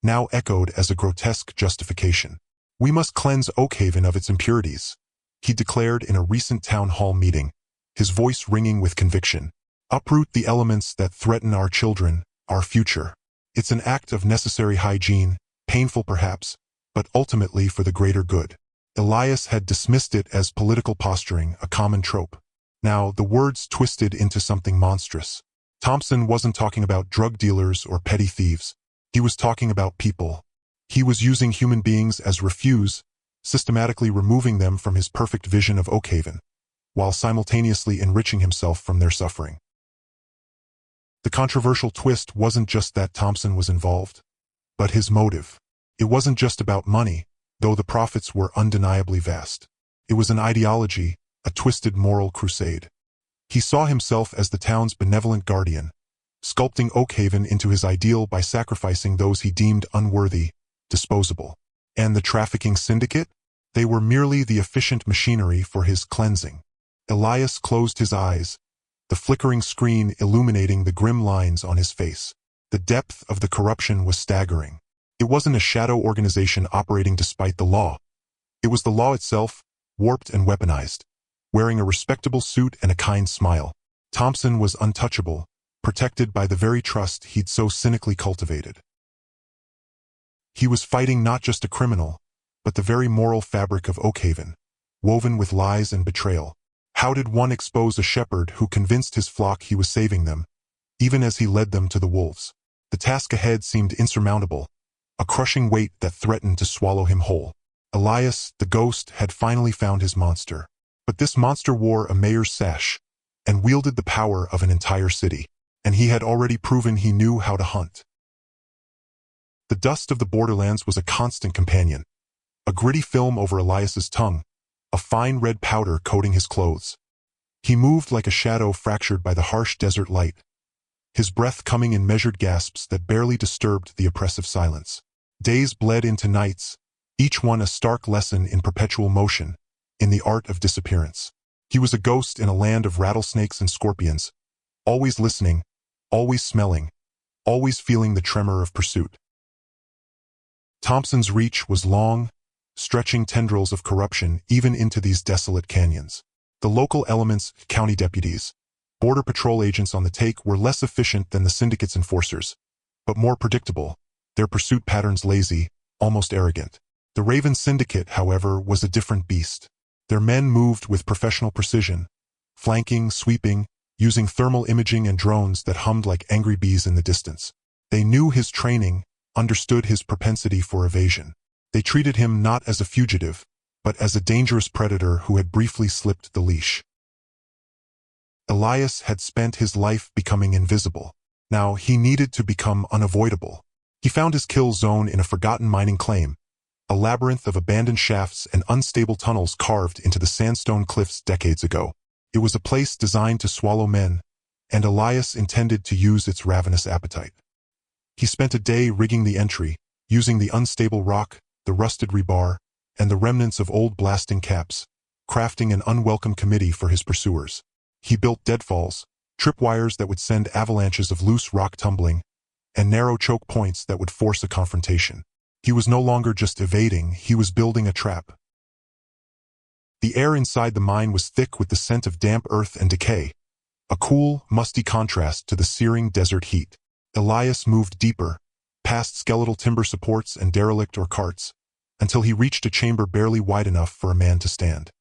now echoed as a grotesque justification. "We must cleanse Oakhaven of its impurities," he declared in a recent town hall meeting, his voice ringing with conviction. "Uproot the elements that threaten our children, our future. It's an act of necessary hygiene, painful perhaps, but ultimately for the greater good." Elias had dismissed it as political posturing, a common trope. Now, the words twisted into something monstrous. Thompson wasn't talking about drug dealers or petty thieves. He was talking about people. He was using human beings as refuse, systematically removing them from his perfect vision of Oakhaven, while simultaneously enriching himself from their suffering. The controversial twist wasn't just that Thompson was involved, but his motive. It wasn't just about money, though the profits were undeniably vast. It was an ideology, a twisted moral crusade. He saw himself as the town's benevolent guardian, sculpting Oakhaven into his ideal by sacrificing those he deemed unworthy, disposable. And the trafficking syndicate? They were merely the efficient machinery for his cleansing. Elias closed his eyes, the flickering screen illuminating the grim lines on his face. The depth of the corruption was staggering. It wasn't a shadow organization operating despite the law. It was the law itself, warped and weaponized. Wearing a respectable suit and a kind smile, Thompson was untouchable, protected by the very trust he'd so cynically cultivated. He was fighting not just a criminal, but the very moral fabric of Oakhaven, woven with lies and betrayal. How did one expose a shepherd who convinced his flock he was saving them, even as he led them to the wolves? The task ahead seemed insurmountable, a crushing weight that threatened to swallow him whole. Elias, the ghost, had finally found his monster. But this monster wore a mayor's sash and wielded the power of an entire city, and he had already proven he knew how to hunt. The dust of the borderlands was a constant companion, a gritty film over Elias's tongue, a fine red powder coating his clothes. He moved like a shadow fractured by the harsh desert light, his breath coming in measured gasps that barely disturbed the oppressive silence. Days bled into nights, each one a stark lesson in perpetual motion, in the art of disappearance. He was a ghost in a land of rattlesnakes and scorpions, always listening, always smelling, always feeling the tremor of pursuit. Thompson's reach was long, stretching tendrils of corruption even into these desolate canyons. The local elements, county deputies, border patrol agents on the take were less efficient than the syndicate's enforcers, but more predictable, their pursuit patterns lazy, almost arrogant. The Raven Syndicate, however, was a different beast. Their men moved with professional precision, flanking, sweeping, using thermal imaging and drones that hummed like angry bees in the distance. They knew his training, understood his propensity for evasion. They treated him not as a fugitive, but as a dangerous predator who had briefly slipped the leash. Elias had spent his life becoming invisible. Now he needed to become unavoidable. He found his kill zone in a forgotten mining claim, a labyrinth of abandoned shafts and unstable tunnels carved into the sandstone cliffs decades ago. It was a place designed to swallow men, and Elias intended to use its ravenous appetite. He spent a day rigging the entry, using the unstable rock, the rusted rebar, and the remnants of old blasting caps, crafting an unwelcome committee for his pursuers. He built deadfalls, tripwires that would send avalanches of loose rock tumbling, and narrow choke points that would force a confrontation. He was no longer just evading, he was building a trap. The air inside the mine was thick with the scent of damp earth and decay, a cool, musty contrast to the searing desert heat. Elias moved deeper, past skeletal timber supports and derelict or carts, until he reached a chamber barely wide enough for a man to stand.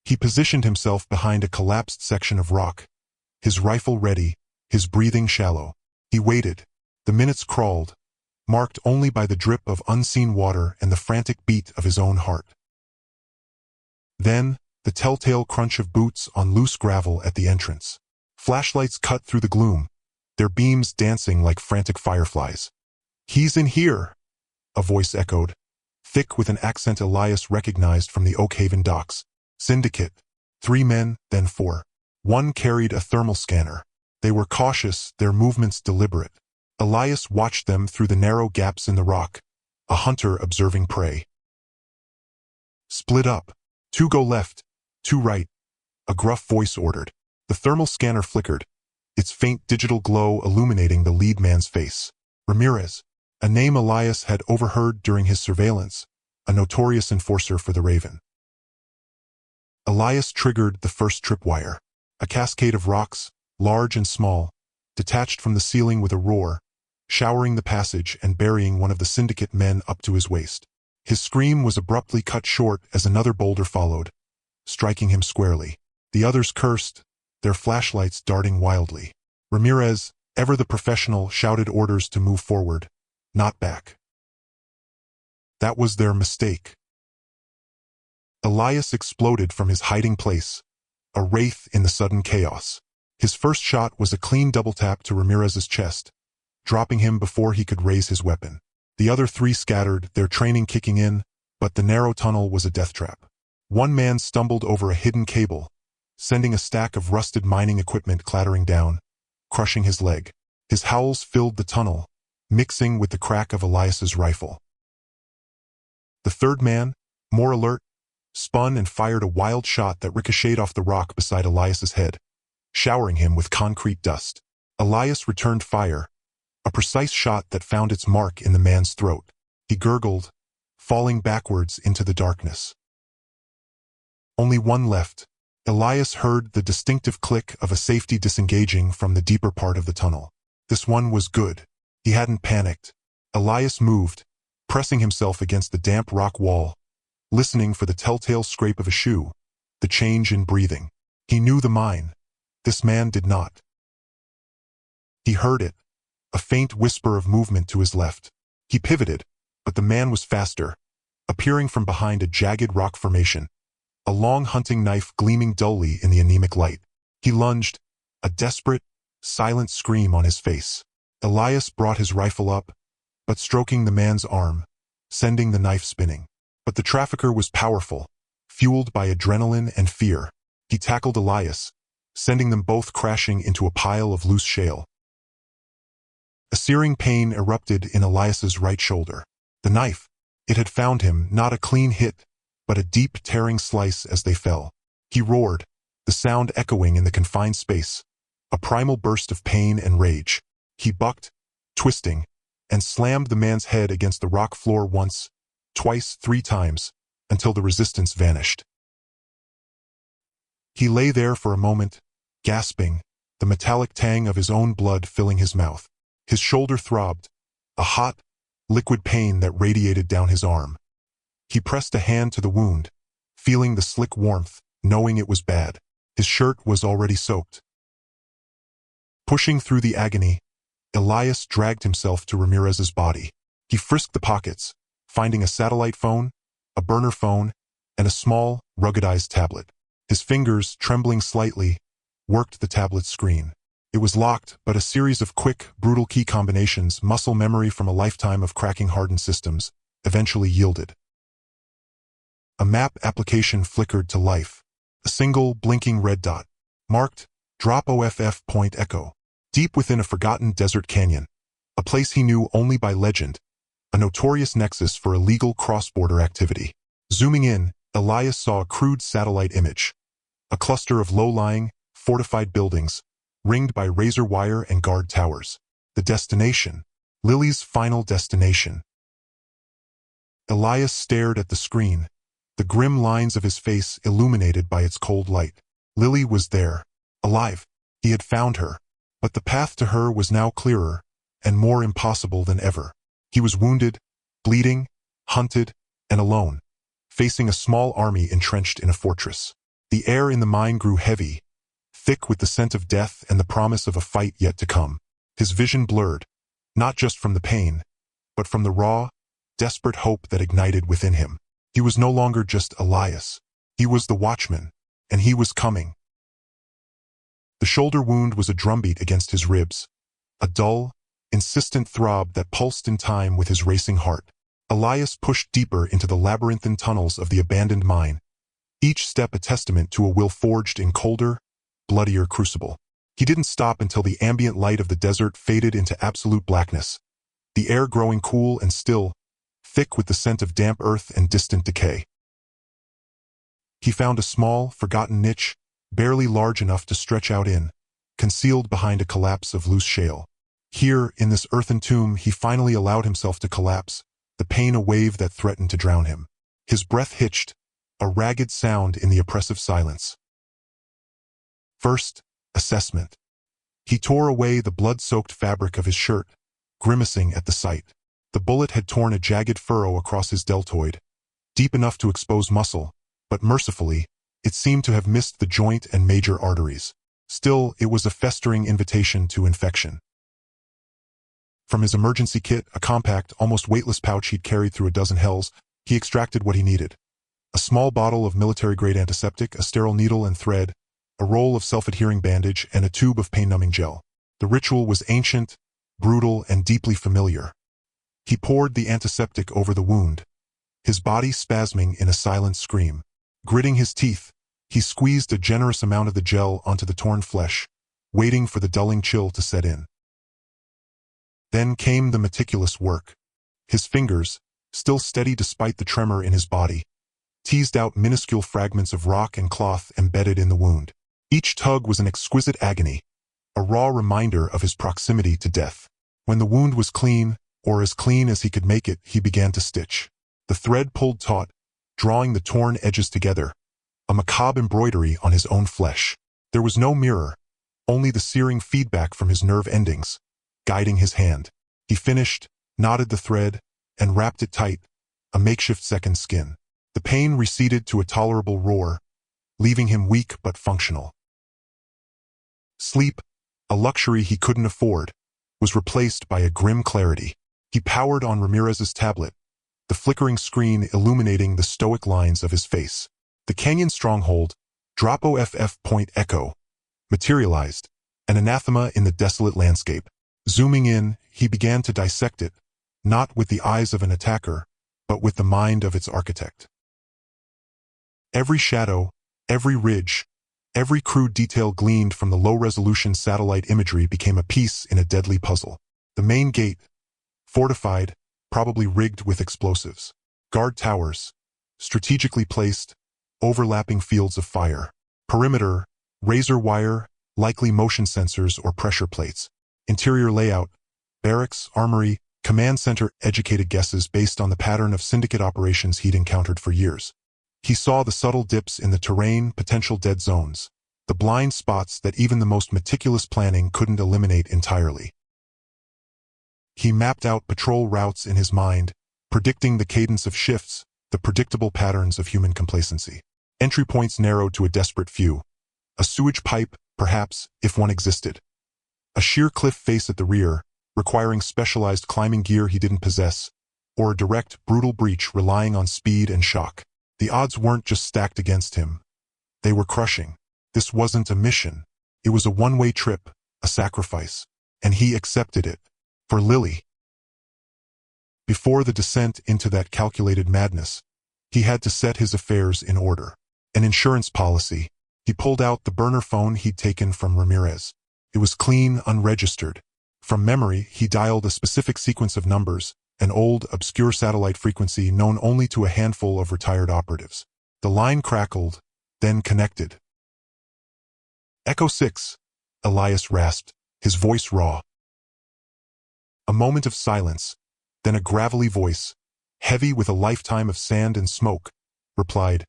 He positioned himself behind a collapsed section of rock, his rifle ready, his breathing shallow. He waited. The minutes crawled, marked only by the drip of unseen water and the frantic beat of his own heart. Then, the telltale crunch of boots on loose gravel at the entrance. Flashlights cut through the gloom, their beams dancing like frantic fireflies. "He's in here," a voice echoed, thick with an accent Elias recognized from the Oakhaven docks. Syndicate. 3 men, then 4. One carried a thermal scanner. They were cautious, their movements deliberate. Elias watched them through the narrow gaps in the rock, a hunter observing prey. "Split up. 2 go left, 2 right," a gruff voice ordered. The thermal scanner flickered, its faint digital glow illuminating the lead man's face. Ramirez, a name Elias had overheard during his surveillance, a notorious enforcer for the Raven. Elias triggered the first tripwire. A cascade of rocks, large and small, detached from the ceiling with a roar, showering the passage and burying one of the syndicate men up to his waist. His scream was abruptly cut short as another boulder followed, striking him squarely. The others cursed, their flashlights darting wildly. Ramirez, ever the professional, shouted orders to move forward, not back. That was their mistake. Elias exploded from his hiding place, a wraith in the sudden chaos. His first shot was a clean double tap to Ramirez's chest, dropping him before he could raise his weapon. The other three scattered, their training kicking in, but the narrow tunnel was a death trap. One man stumbled over a hidden cable, sending a stack of rusted mining equipment clattering down, crushing his leg. His howls filled the tunnel, mixing with the crack of Elias's rifle. The third man, more alert, spun and fired a wild shot that ricocheted off the rock beside Elias's head, showering him with concrete dust. Elias returned fire, a precise shot that found its mark in the man's throat. He gurgled, falling backwards into the darkness. Only one left. Elias heard the distinctive click of a safety disengaging from the deeper part of the tunnel. This one was good. He hadn't panicked. Elias moved, pressing himself against the damp rock wall, listening for the telltale scrape of a shoe, the change in breathing. He knew the mine. This man did not. He heard it, a faint whisper of movement to his left. He pivoted, but the man was faster, appearing from behind a jagged rock formation, a long hunting knife gleaming dully in the anemic light. He lunged, a desperate, silent scream on his face. Elias brought his rifle up, but stroking the man's arm, sending the knife spinning. But the trafficker was powerful, fueled by adrenaline and fear. He tackled Elias, sending them both crashing into a pile of loose shale. A searing pain erupted in Elias's right shoulder. The knife, it had found him, not a clean hit, but a deep tearing slice as they fell. He roared, the sound echoing in the confined space, a primal burst of pain and rage. He bucked, twisting, and slammed the man's head against the rock floor once, twice, 3 times, until the resistance vanished. He lay there for a moment, gasping, the metallic tang of his own blood filling his mouth. His shoulder throbbed, a hot, liquid pain that radiated down his arm. He pressed a hand to the wound, feeling the slick warmth, knowing it was bad. His shirt was already soaked. Pushing through the agony, Elias dragged himself to Ramirez's body. He frisked the pockets, finding a satellite phone, a burner phone, and a small, ruggedized tablet. His fingers, trembling slightly, worked the tablet's screen. It was locked, but a series of quick, brutal key combinations, muscle memory from a lifetime of cracking hardened systems, eventually yielded. A map application flickered to life. A single, blinking red dot, marked, Drop OFF Point Echo, deep within a forgotten desert canyon, a place he knew only by legend, a notorious nexus for illegal cross-border activity. Zooming in, Elias saw a crude satellite image, a cluster of low-lying, fortified buildings, ringed by razor wire and guard towers. The destination, Lily's final destination. Elias stared at the screen, the grim lines of his face illuminated by its cold light. Lily was there, alive. He had found her, but the path to her was now clearer and more impossible than ever. He was wounded, bleeding, hunted, and alone, facing a small army entrenched in a fortress. The air in the mine grew heavy, thick with the scent of death and the promise of a fight yet to come. His vision blurred, not just from the pain, but from the raw, desperate hope that ignited within him. He was no longer just Elias. He was the Watchman, and he was coming. The shoulder wound was a drumbeat against his ribs, a dull, insistent throb that pulsed in time with his racing heart. Elias pushed deeper into the labyrinthine tunnels of the abandoned mine, each step a testament to a will forged in colder, bloodier crucible. He didn't stop until the ambient light of the desert faded into absolute blackness, the air growing cool and still, thick with the scent of damp earth and distant decay. He found a small, forgotten niche, barely large enough to stretch out in, concealed behind a collapse of loose shale. Here, in this earthen tomb, he finally allowed himself to collapse, the pain a wave that threatened to drown him. His breath hitched, a ragged sound in the oppressive silence. First, assessment. He tore away the blood-soaked fabric of his shirt, grimacing at the sight. The bullet had torn a jagged furrow across his deltoid, deep enough to expose muscle, but mercifully, it seemed to have missed the joint and major arteries. Still, it was a festering invitation to infection. From his emergency kit, a compact, almost weightless pouch he'd carried through a dozen hells, he extracted what he needed. A small bottle of military-grade antiseptic, a sterile needle and thread, a roll of self-adhering bandage, and a tube of pain-numbing gel. The ritual was ancient, brutal, and deeply familiar. He poured the antiseptic over the wound, his body spasming in a silent scream. Gritting his teeth, he squeezed a generous amount of the gel onto the torn flesh, waiting for the dulling chill to set in. Then came the meticulous work. His fingers, still steady despite the tremor in his body, teased out minuscule fragments of rock and cloth embedded in the wound. Each tug was an exquisite agony, a raw reminder of his proximity to death. When the wound was clean, or as clean as he could make it, he began to stitch. The thread pulled taut, drawing the torn edges together, a macabre embroidery on his own flesh. There was no mirror, only the searing feedback from his nerve endings, guiding his hand. He finished, knotted the thread, and wrapped it tight, a makeshift second skin. The pain receded to a tolerable roar, leaving him weak but functional. Sleep, a luxury he couldn't afford, was replaced by a grim clarity. He powered on Ramirez's tablet, the flickering screen illuminating the stoic lines of his face. The canyon stronghold, Drop OFF Point Echo, materialized, an anathema in the desolate landscape. Zooming in, he began to dissect it, not with the eyes of an attacker, but with the mind of its architect. Every shadow, every ridge, every crude detail gleaned from the low-resolution satellite imagery became a piece in a deadly puzzle. The main gate, fortified, probably rigged with explosives. Guard towers, strategically placed, overlapping fields of fire. Perimeter, razor wire, likely motion sensors or pressure plates. Interior layout, barracks, armory, command center, educated guesses based on the pattern of syndicate operations he'd encountered for years. He saw the subtle dips in the terrain, potential dead zones, the blind spots that even the most meticulous planning couldn't eliminate entirely. He mapped out patrol routes in his mind, predicting the cadence of shifts, the predictable patterns of human complacency. Entry points narrowed to a desperate few. A sewage pipe, perhaps, if one existed. A sheer cliff face at the rear, requiring specialized climbing gear he didn't possess, or a direct, brutal breach relying on speed and shock. The odds weren't just stacked against him. They were crushing. This wasn't a mission. It was a one-way trip, a sacrifice. And he accepted it. For Lily. Before the descent into that calculated madness, he had to set his affairs in order. An insurance policy. He pulled out the burner phone he'd taken from Ramirez. It was clean, unregistered. From memory, he dialed a specific sequence of numbers, an old, obscure satellite frequency known only to a handful of retired operatives. The line crackled, then connected. Echo 6, Elias rasped, his voice raw. A moment of silence, then a gravelly voice, heavy with a lifetime of sand and smoke, replied,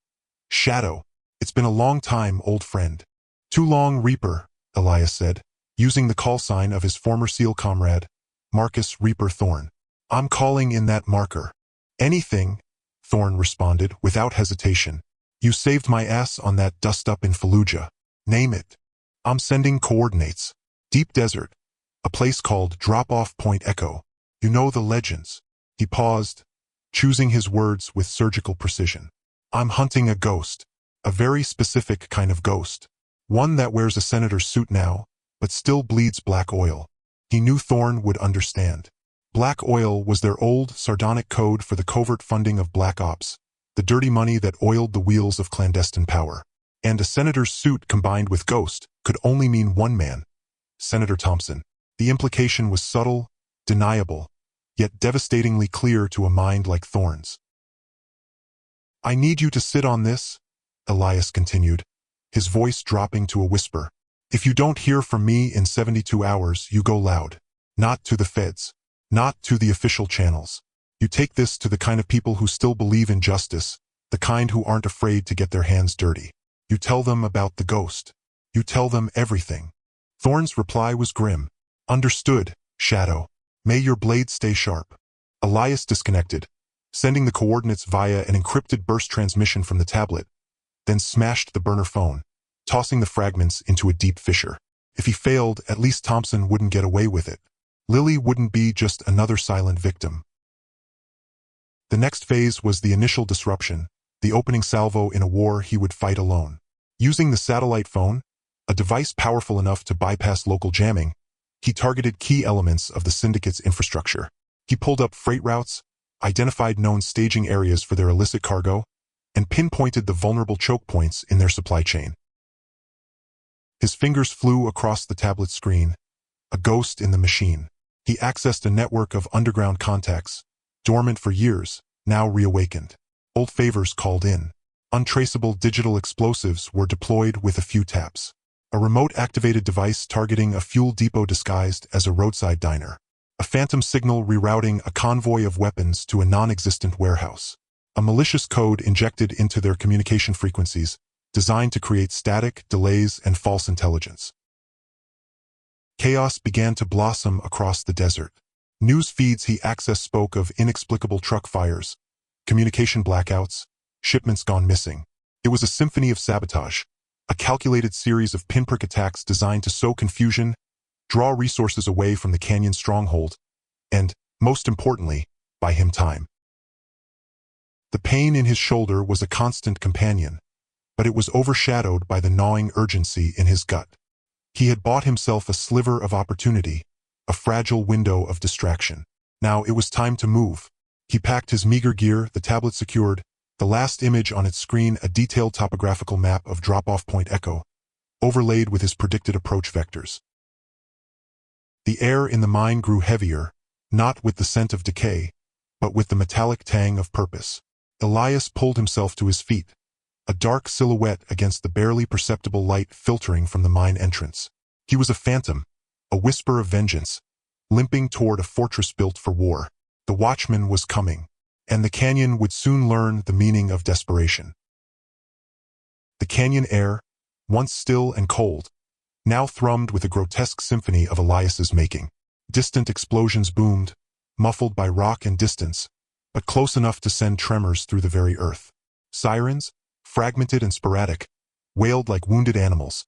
"Shadow, it's been a long time, old friend." "Too long, Reaper," Elias said, using the call sign of his former SEAL comrade, Marcus Reaper Thorne. "I'm calling in that marker." "Anything," Thorne responded without hesitation. "You saved my ass on that dust-up in Fallujah. Name it. I'm sending coordinates. Deep desert. A place called Drop-Off Point Echo. You know the legends." He paused, choosing his words with surgical precision. "I'm hunting a ghost. A very specific kind of ghost. One that wears a senator's suit now, but still bleeds black oil." He knew Thorne would understand. Black oil was their old, sardonic code for the covert funding of black ops, the dirty money that oiled the wheels of clandestine power. And a senator's suit combined with ghost could only mean one man, Senator Thompson. The implication was subtle, deniable, yet devastatingly clear to a mind like Thorne's. "I need you to sit on this," Elias continued, his voice dropping to a whisper. "If you don't hear from me in 72 hours, you go loud. Not to the feds. Not to the official channels. You take this to the kind of people who still believe in justice, the kind who aren't afraid to get their hands dirty. You tell them about the ghost. You tell them everything." Thorne's reply was grim. "Understood, Shadow. May your blade stay sharp." Elias disconnected, sending the coordinates via an encrypted burst transmission from the tablet, then smashed the burner phone, tossing the fragments into a deep fissure. If he failed, at least Thompson wouldn't get away with it. Lily wouldn't be just another silent victim. The next phase was the initial disruption, the opening salvo in a war he would fight alone. Using the satellite phone, a device powerful enough to bypass local jamming, he targeted key elements of the syndicate's infrastructure. He pulled up freight routes, identified known staging areas for their illicit cargo, and pinpointed the vulnerable choke points in their supply chain. His fingers flew across the tablet screen, a ghost in the machine. He accessed a network of underground contacts, dormant for years, now reawakened. Old favors called in. Untraceable digital explosives were deployed with a few taps. A remote-activated device targeting a fuel depot disguised as a roadside diner. A phantom signal rerouting a convoy of weapons to a non-existent warehouse. A malicious code injected into their communication frequencies, designed to create static, delays, and false intelligence. Chaos began to blossom across the desert. News feeds he accessed spoke of inexplicable truck fires, communication blackouts, shipments gone missing. It was a symphony of sabotage, a calculated series of pinprick attacks designed to sow confusion, draw resources away from the Canyon stronghold, and, most importantly, buy him time. The pain in his shoulder was a constant companion, but it was overshadowed by the gnawing urgency in his gut. He had bought himself a sliver of opportunity, a fragile window of distraction. Now it was time to move. He packed his meager gear, the tablet secured, the last image on its screen a detailed topographical map of drop-off point Echo, overlaid with his predicted approach vectors. The air in the mine grew heavier, not with the scent of decay, but with the metallic tang of purpose. Elias pulled himself to his feet, a dark silhouette against the barely perceptible light filtering from the mine entrance. He was a phantom, a whisper of vengeance, limping toward a fortress built for war. The Watchman was coming, and the canyon would soon learn the meaning of desperation. The canyon air, once still and cold, now thrummed with a grotesque symphony of Elias's making. Distant explosions boomed, muffled by rock and distance, but close enough to send tremors through the very earth. Sirens, fragmented and sporadic, wailed like wounded animals,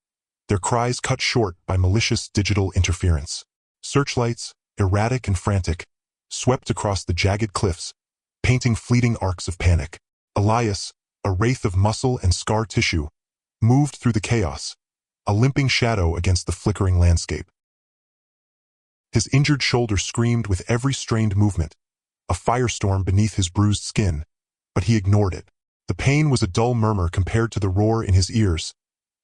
their cries cut short by malicious digital interference. Searchlights, erratic and frantic, swept across the jagged cliffs, painting fleeting arcs of panic. Elias, a wraith of muscle and scar tissue, moved through the chaos, a limping shadow against the flickering landscape. His injured shoulder screamed with every strained movement, a firestorm beneath his bruised skin, but he ignored it. The pain was a dull murmur compared to the roar in his ears,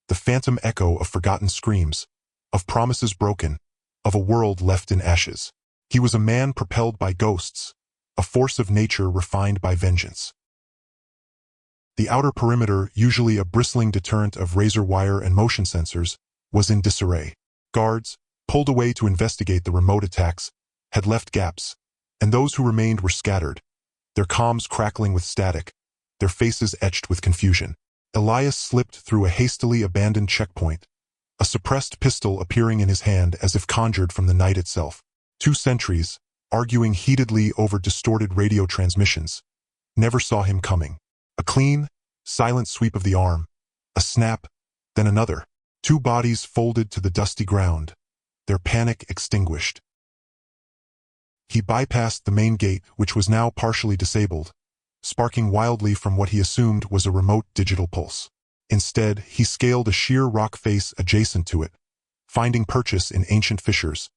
the phantom echo of forgotten screams, of promises broken, of a world left in ashes. He was a man propelled by ghosts, a force of nature refined by vengeance. The outer perimeter, usually a bristling deterrent of razor wire and motion sensors, was in disarray. Guards, pulled away to investigate the remote attacks, had left gaps, and those who remained were scattered, their comms crackling with static, their faces etched with confusion. Elias slipped through a hastily abandoned checkpoint, a suppressed pistol appearing in his hand as if conjured from the night itself. 2 sentries, arguing heatedly over distorted radio transmissions, never saw him coming. A clean, silent sweep of the arm, a snap, then another. 2 bodies folded to the dusty ground, their panic extinguished. He bypassed the main gate, which was now partially disabled, sparking wildly from what he assumed was a remote digital pulse. Instead, he scaled a sheer rock face adjacent to it, finding purchase in ancient fissures,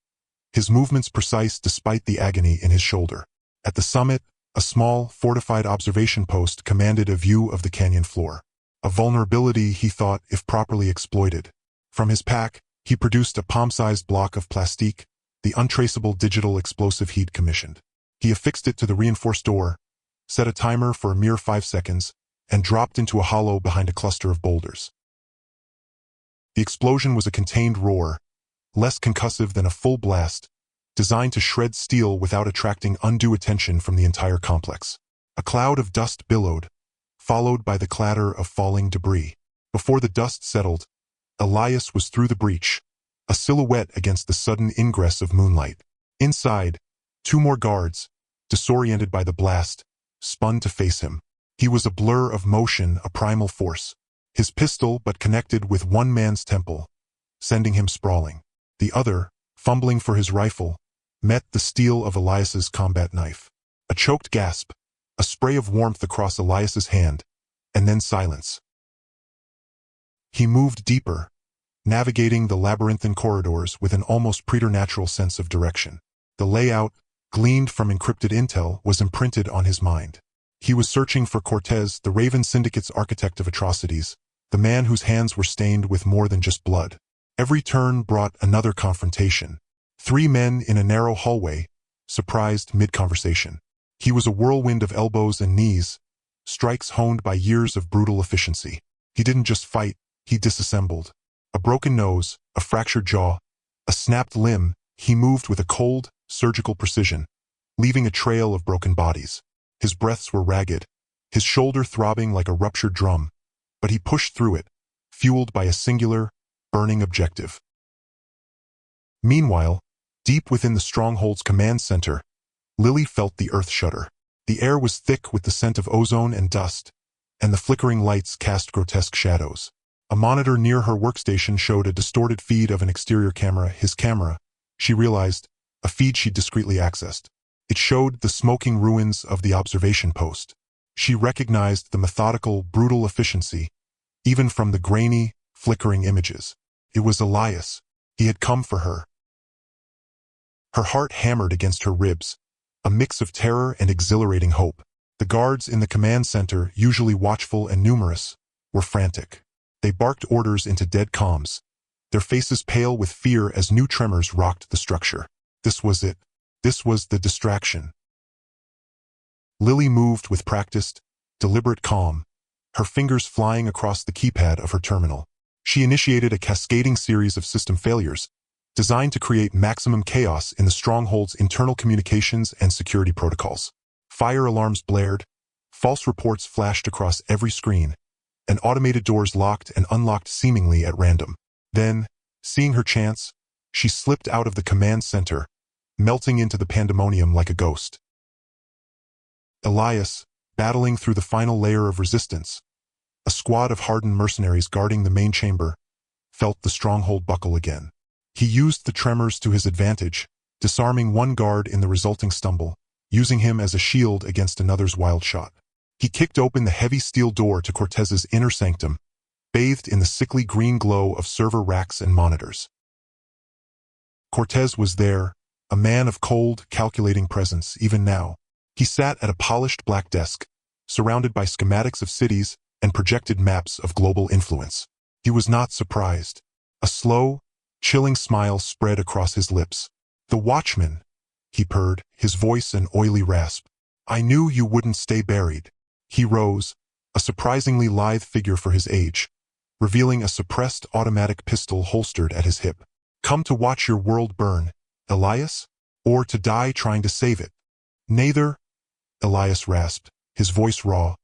his movements precise despite the agony in his shoulder. At the summit, a small, fortified observation post commanded a view of the canyon floor, a vulnerability he thought if properly exploited. From his pack, he produced a palm-sized block of plastique, the untraceable digital explosive he'd commissioned. He affixed it to the reinforced door, set a timer for a mere 5 seconds, and dropped into a hollow behind a cluster of boulders. The explosion was a contained roar, less concussive than a full blast, designed to shred steel without attracting undue attention from the entire complex. A cloud of dust billowed, followed by the clatter of falling debris. Before the dust settled, Elias was through the breach, a silhouette against the sudden ingress of moonlight. Inside, 2 more guards, disoriented by the blast, spun to face him. He was a blur of motion, a primal force. His pistol but connected with one man's temple, sending him sprawling. The other, fumbling for his rifle, met the steel of Elias's combat knife. A choked gasp, a spray of warmth across Elias's hand, and then silence. He moved deeper, navigating the labyrinthine corridors with an almost preternatural sense of direction. The layout, gleaned from encrypted intel, was imprinted on his mind. He was searching for Cortez, the Raven Syndicate's architect of atrocities, the man whose hands were stained with more than just blood. Every turn brought another confrontation. 3 men in a narrow hallway, surprised mid-conversation. He was a whirlwind of elbows and knees, strikes honed by years of brutal efficiency. He didn't just fight, he disassembled. A broken nose, a fractured jaw, a snapped limb, he moved with a cold, surgical precision, leaving a trail of broken bodies. His breaths were ragged, his shoulder throbbing like a ruptured drum, but he pushed through it, fueled by a singular, burning objective. Meanwhile, deep within the stronghold's command center, Lily felt the earth shudder. The air was thick with the scent of ozone and dust, and the flickering lights cast grotesque shadows. A monitor near her workstation showed a distorted feed of an exterior camera, his camera, she realized, a feed she'd discreetly accessed. It showed the smoking ruins of the observation post. She recognized the methodical, brutal efficiency, even from the grainy, flickering images. It was Elias. He had come for her. Her heart hammered against her ribs, a mix of terror and exhilarating hope. The guards in the command center, usually watchful and numerous, were frantic. They barked orders into dead calms, their faces pale with fear as new tremors rocked the structure. This was it. This was the distraction. Lily moved with practiced, deliberate calm, her fingers flying across the keypad of her terminal. She initiated a cascading series of system failures, designed to create maximum chaos in the stronghold's internal communications and security protocols. Fire alarms blared, false reports flashed across every screen, and automated doors locked and unlocked seemingly at random. Then, seeing her chance, she slipped out of the command center, melting into the pandemonium like a ghost. Elias, battling through the final layer of resistance, a squad of hardened mercenaries guarding the main chamber, felt the stronghold buckle again. He used the tremors to his advantage, disarming one guard in the resulting stumble, using him as a shield against another's wild shot. He kicked open the heavy steel door to Cortez's inner sanctum, bathed in the sickly green glow of server racks and monitors. Cortez was there, a man of cold, calculating presence even now. He sat at a polished black desk, surrounded by schematics of cities and projected maps of global influence. He was not surprised. A slow, chilling smile spread across his lips. "The Watchman," he purred, his voice an oily rasp. "I knew you wouldn't stay buried." He rose, a surprisingly lithe figure for his age, revealing a suppressed automatic pistol holstered at his hip. "Come to watch your world burn, Elias? Or to die trying to save it?" "Neither," Elias rasped, his voice raw,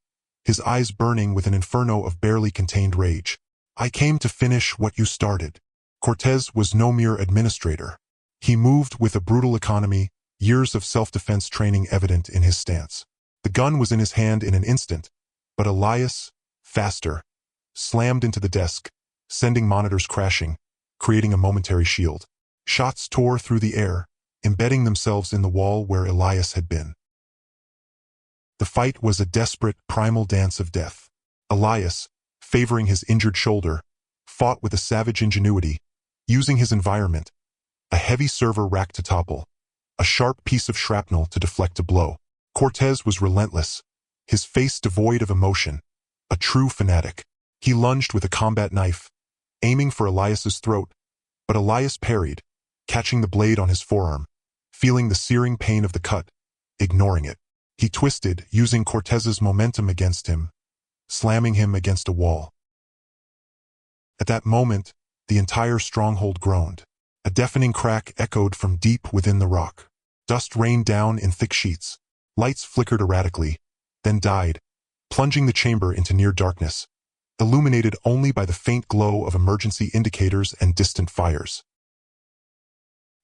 his eyes burning with an inferno of barely contained rage. "I came to finish what you started." Cortez was no mere administrator. He moved with a brutal economy, years of self-defense training evident in his stance. The gun was in his hand in an instant, but Elias, faster, slammed into the desk, sending monitors crashing, creating a momentary shield. Shots tore through the air, embedding themselves in the wall where Elias had been. The fight was a desperate, primal dance of death. Elias, favoring his injured shoulder, fought with a savage ingenuity, using his environment, a heavy server rack to topple, a sharp piece of shrapnel to deflect a blow. Cortez was relentless, his face devoid of emotion, a true fanatic. He lunged with a combat knife, aiming for Elias's throat, but Elias parried, catching the blade on his forearm, feeling the searing pain of the cut, ignoring it. He twisted, using Cortez's momentum against him, slamming him against a wall. At that moment, the entire stronghold groaned. A deafening crack echoed from deep within the rock. Dust rained down in thick sheets. Lights flickered erratically, then died, plunging the chamber into near darkness, illuminated only by the faint glow of emergency indicators and distant fires.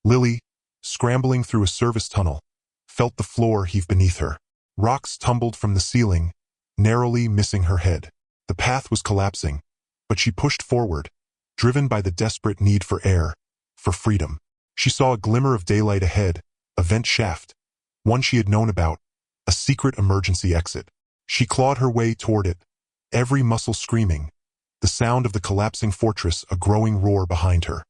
Lily, scrambling through a service tunnel, felt the floor heave beneath her. Rocks tumbled from the ceiling, narrowly missing her head. The path was collapsing, but she pushed forward, driven by the desperate need for air, for freedom. She saw a glimmer of daylight ahead, a vent shaft, one she had known about, a secret emergency exit. She clawed her way toward it, every muscle screaming, the sound of the collapsing fortress a growing roar behind her.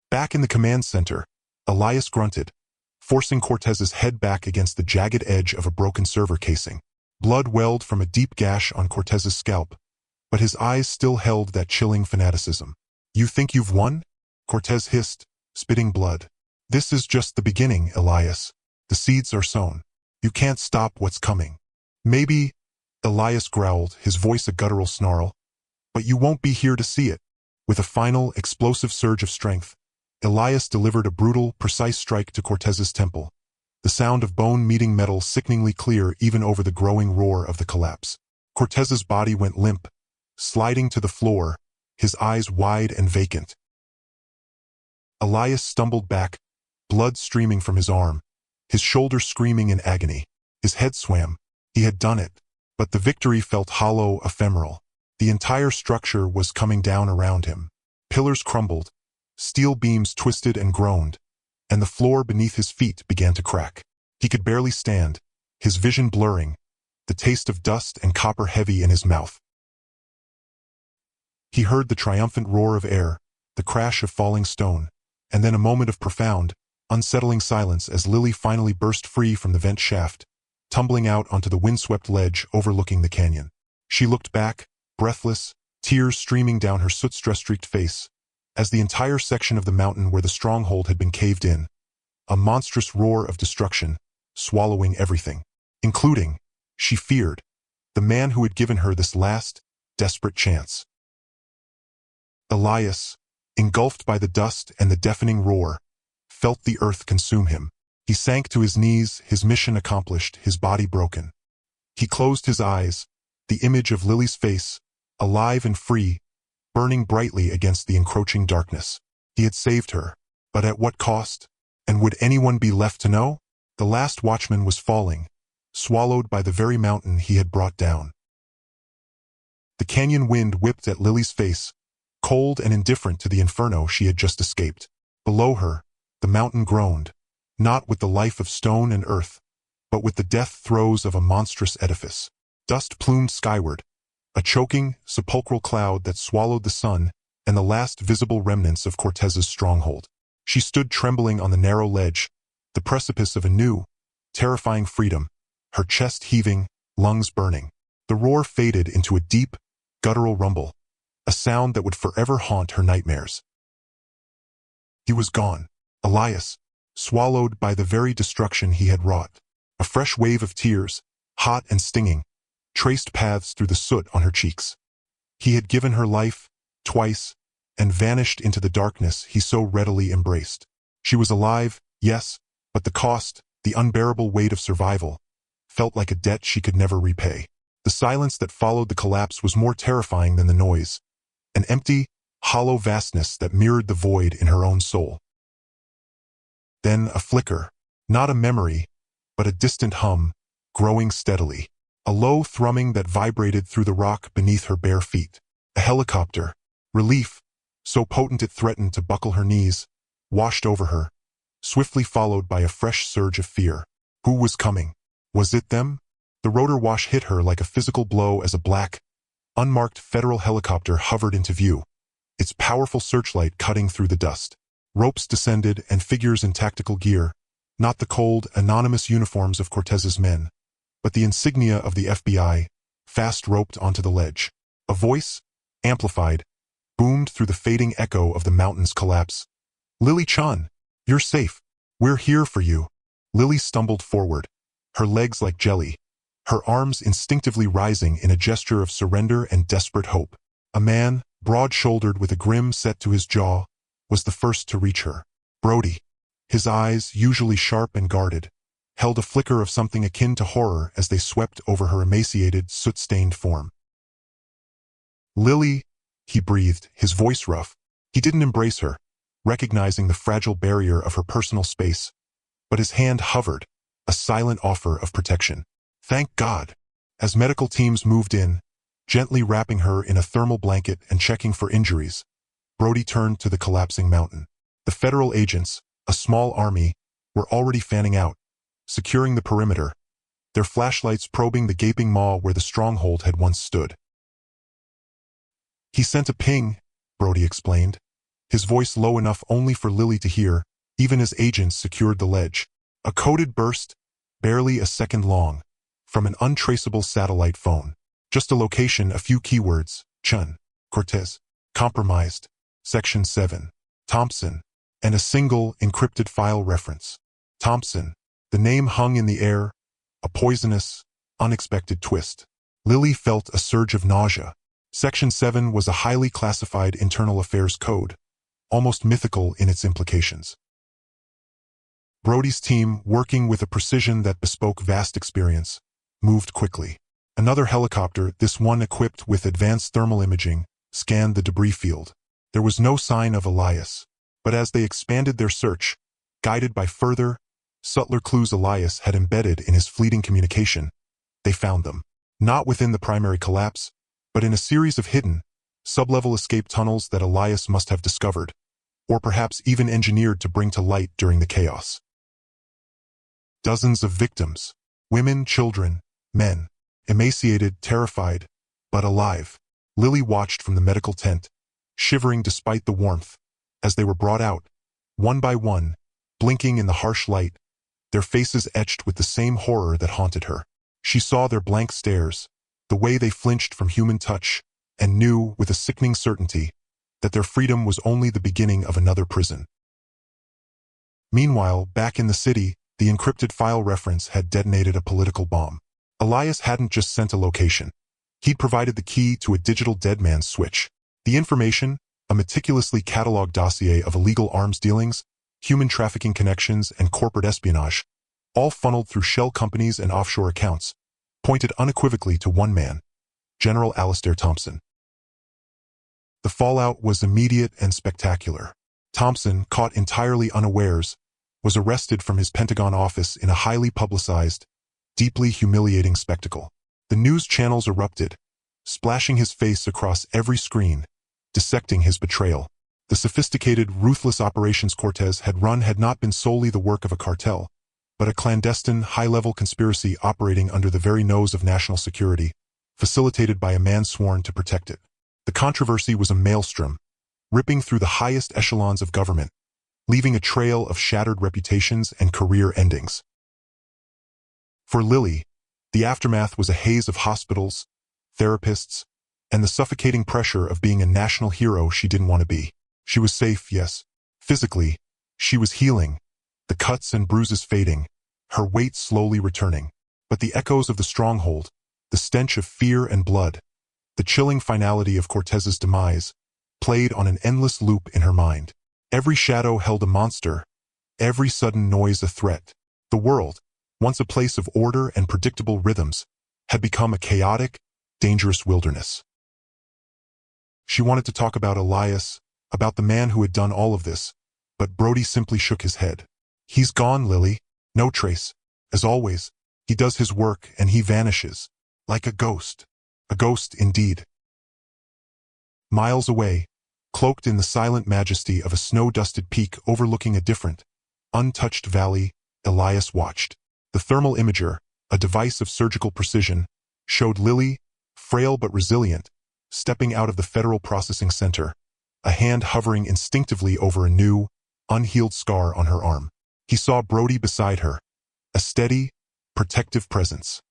Back in the command center, Elias grunted, forcing Cortez's head back against the jagged edge of a broken server casing. Blood welled from a deep gash on Cortez's scalp, but his eyes still held that chilling fanaticism. "You think you've won?" Cortez hissed, spitting blood. "This is just the beginning, Elias. The seeds are sown. You can't stop what's coming." "Maybe," Elias growled, his voice a guttural snarl, "but you won't be here to see it." With a final, explosive surge of strength, Elias delivered a brutal, precise strike to Cortez's temple, the sound of bone meeting metal sickeningly clear even over the growing roar of the collapse. Cortez's body went limp, sliding to the floor, his eyes wide and vacant. Elias stumbled back, blood streaming from his arm, his shoulder screaming in agony. His head swam. He had done it. But the victory felt hollow, ephemeral. The entire structure was coming down around him. Pillars crumbled, steel beams twisted and groaned, and the floor beneath his feet began to crack. He could barely stand, his vision blurring, the taste of dust and copper heavy in his mouth. He heard the triumphant roar of air, the crash of falling stone, and then a moment of profound, unsettling silence as Lily finally burst free from the vent shaft, tumbling out onto the windswept ledge overlooking the canyon. She looked back, breathless, tears streaming down her soot-streaked face, as the entire section of the mountain where the stronghold had been caved in, a monstrous roar of destruction, swallowing everything, including, she feared, the man who had given her this last, desperate chance. Elias, engulfed by the dust and the deafening roar, felt the earth consume him. He sank to his knees, his mission accomplished, his body broken. He closed his eyes, the image of Lily's face, alive and free, burning brightly against the encroaching darkness. He had saved her, but at what cost? And would anyone be left to know? The last watchman was falling, swallowed by the very mountain he had brought down. The canyon wind whipped at Lily's face, cold and indifferent to the inferno she had just escaped. Below her, the mountain groaned, not with the life of stone and earth, but with the death throes of a monstrous edifice. Dust plumed skyward, a choking, sepulchral cloud that swallowed the sun and the last visible remnants of Cortez's stronghold. She stood trembling on the narrow ledge, the precipice of a new, terrifying freedom, her chest heaving, lungs burning. The roar faded into a deep, guttural rumble, a sound that would forever haunt her nightmares. He was gone, Elias, swallowed by the very destruction he had wrought. A fresh wave of tears, hot and stinging, traced paths through the soot on her cheeks. He had given her life, twice, and vanished into the darkness he so readily embraced. She was alive, yes, but the cost, the unbearable weight of survival, felt like a debt she could never repay. The silence that followed the collapse was more terrifying than the noise, an empty, hollow vastness that mirrored the void in her own soul. Then a flicker, not a memory, but a distant hum, growing steadily. A low thrumming that vibrated through the rock beneath her bare feet. A helicopter, relief, so potent it threatened to buckle her knees, washed over her, swiftly followed by a fresh surge of fear. Who was coming? Was it them? The rotor wash hit her like a physical blow as a black, unmarked federal helicopter hovered into view, its powerful searchlight cutting through the dust. Ropes descended and figures in tactical gear, not the cold, anonymous uniforms of Cortez's men, but the insignia of the FBI, fast roped onto the ledge. A voice, amplified, boomed through the fading echo of the mountain's collapse. "Lily Chun, you're safe. We're here for you." Lily stumbled forward, her legs like jelly, her arms instinctively rising in a gesture of surrender and desperate hope. A man, broad-shouldered with a grim set to his jaw, was the first to reach her. Brody, his eyes, usually sharp and guarded, held a flicker of something akin to horror as they swept over her emaciated, soot-stained form. "Lily," he breathed, his voice rough. He didn't embrace her, recognizing the fragile barrier of her personal space, but his hand hovered, a silent offer of protection. Thank God. As medical teams moved in, Gently wrapping her in a thermal blanket and checking for injuries, Brody turned to the collapsing mountain. The federal agents, a small army, were already fanning out, securing the perimeter, their flashlights probing the gaping maw where the stronghold had once stood. "He sent a ping," Brody explained, his voice low enough only for Lily to hear, even as agents secured the ledge. A coded burst, barely a second long, from an untraceable satellite phone. Just a location, a few keywords: Chun, Cortez, compromised, Section 7, Thompson, and a single encrypted file reference. Thompson. The name hung in the air, a poisonous, unexpected twist. Lily felt a surge of nausea. Section 7 was a highly classified internal affairs code, almost mythical in its implications. Brody's team, working with a precision that bespoke vast experience, moved quickly. Another helicopter, this one equipped with advanced thermal imaging, scanned the debris field. There was no sign of Elias, but as they expanded their search, guided by further, subtler clues Elias had embedded in his fleeting communication, they found them. Not within the primary collapse, but in a series of hidden, sub-level escape tunnels that Elias must have discovered, or perhaps even engineered to bring to light during the chaos. Dozens of victims, women, children, men, emaciated, terrified, but alive. Lily watched from the medical tent, shivering despite the warmth, as they were brought out, one by one, blinking in the harsh light, their faces etched with the same horror that haunted her. She saw their blank stares, the way they flinched from human touch, and knew, with a sickening certainty, that their freedom was only the beginning of another prison. Meanwhile, back in the city, the encrypted file reference had detonated a political bomb. Elias hadn't just sent a location. He'd provided the key to a digital dead man's switch. The information, a meticulously catalogued dossier of illegal arms dealings, human trafficking connections, and corporate espionage, all funneled through shell companies and offshore accounts, pointed unequivocally to one man, General Alistair Thompson. The fallout was immediate and spectacular. Thompson, caught entirely unawares, was arrested from his Pentagon office in a highly publicized, deeply humiliating spectacle. The news channels erupted, splashing his face across every screen, dissecting his betrayal. The sophisticated, ruthless operations Cortez had run had not been solely the work of a cartel, but a clandestine, high-level conspiracy operating under the very nose of national security, facilitated by a man sworn to protect it. The controversy was a maelstrom, ripping through the highest echelons of government, leaving a trail of shattered reputations and career endings. For Lily, the aftermath was a haze of hospitals, therapists, and the suffocating pressure of being a national hero she didn't want to be. She was safe, yes. Physically, she was healing, the cuts and bruises fading, her weight slowly returning. But the echoes of the stronghold, the stench of fear and blood, the chilling finality of Cortez's demise, played on an endless loop in her mind. Every shadow held a monster, every sudden noise a threat. The world, once a place of order and predictable rhythms, had become a chaotic, dangerous wilderness. She wanted to talk about Elias, about the man who had done all of this, but Brody simply shook his head. "He's gone, Lily. No trace. As always, he does his work and he vanishes. Like a ghost. A ghost indeed." Miles away, cloaked in the silent majesty of a snow-dusted peak overlooking a different, untouched valley, Elias watched. The thermal imager, a device of surgical precision, showed Lily, frail but resilient, stepping out of the Federal Processing Center, a hand hovering instinctively over a new, unhealed scar on her arm. He saw Brody beside her, a steady, protective presence.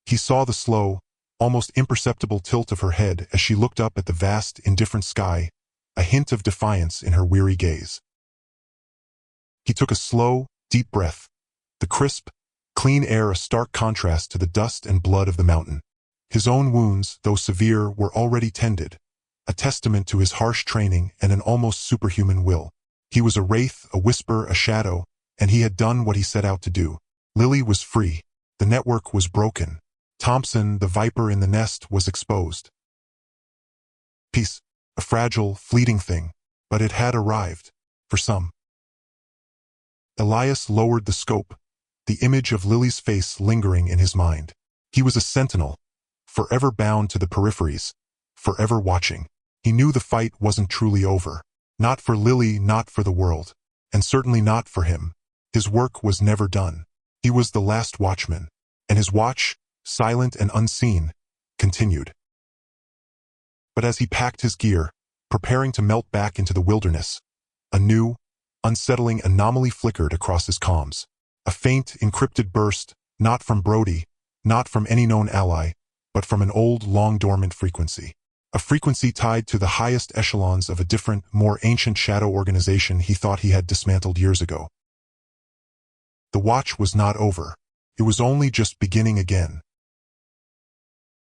He saw the slow, almost imperceptible tilt of her head as she looked up at the vast, indifferent sky, a hint of defiance in her weary gaze. He took a slow, deep breath, the crisp, clean air a stark contrast to the dust and blood of the mountain. His own wounds, though severe, were already tended, a testament to his harsh training and an almost superhuman will. He was a wraith, a whisper, a shadow, and he had done what he set out to do. Lily was free. The network was broken. Thompson, the viper in the nest, was exposed. Peace, a fragile, fleeting thing, but it had arrived, for some. Elias lowered the scope, the image of Lily's face lingering in his mind. He was a sentinel, forever bound to the peripheries, forever watching. He knew the fight wasn't truly over. Not for Lily, not for the world, and certainly not for him. His work was never done. He was the last watchman, and his watch, silent and unseen, continued. But as he packed his gear, preparing to melt back into the wilderness, a new, unsettling anomaly flickered across his comms. A faint, encrypted burst, not from Brody, not from any known ally, but from an old, long-dormant frequency. A frequency tied to the highest echelons of a different, more ancient shadow organization he thought he had dismantled years ago. The watch was not over. It was only just beginning again.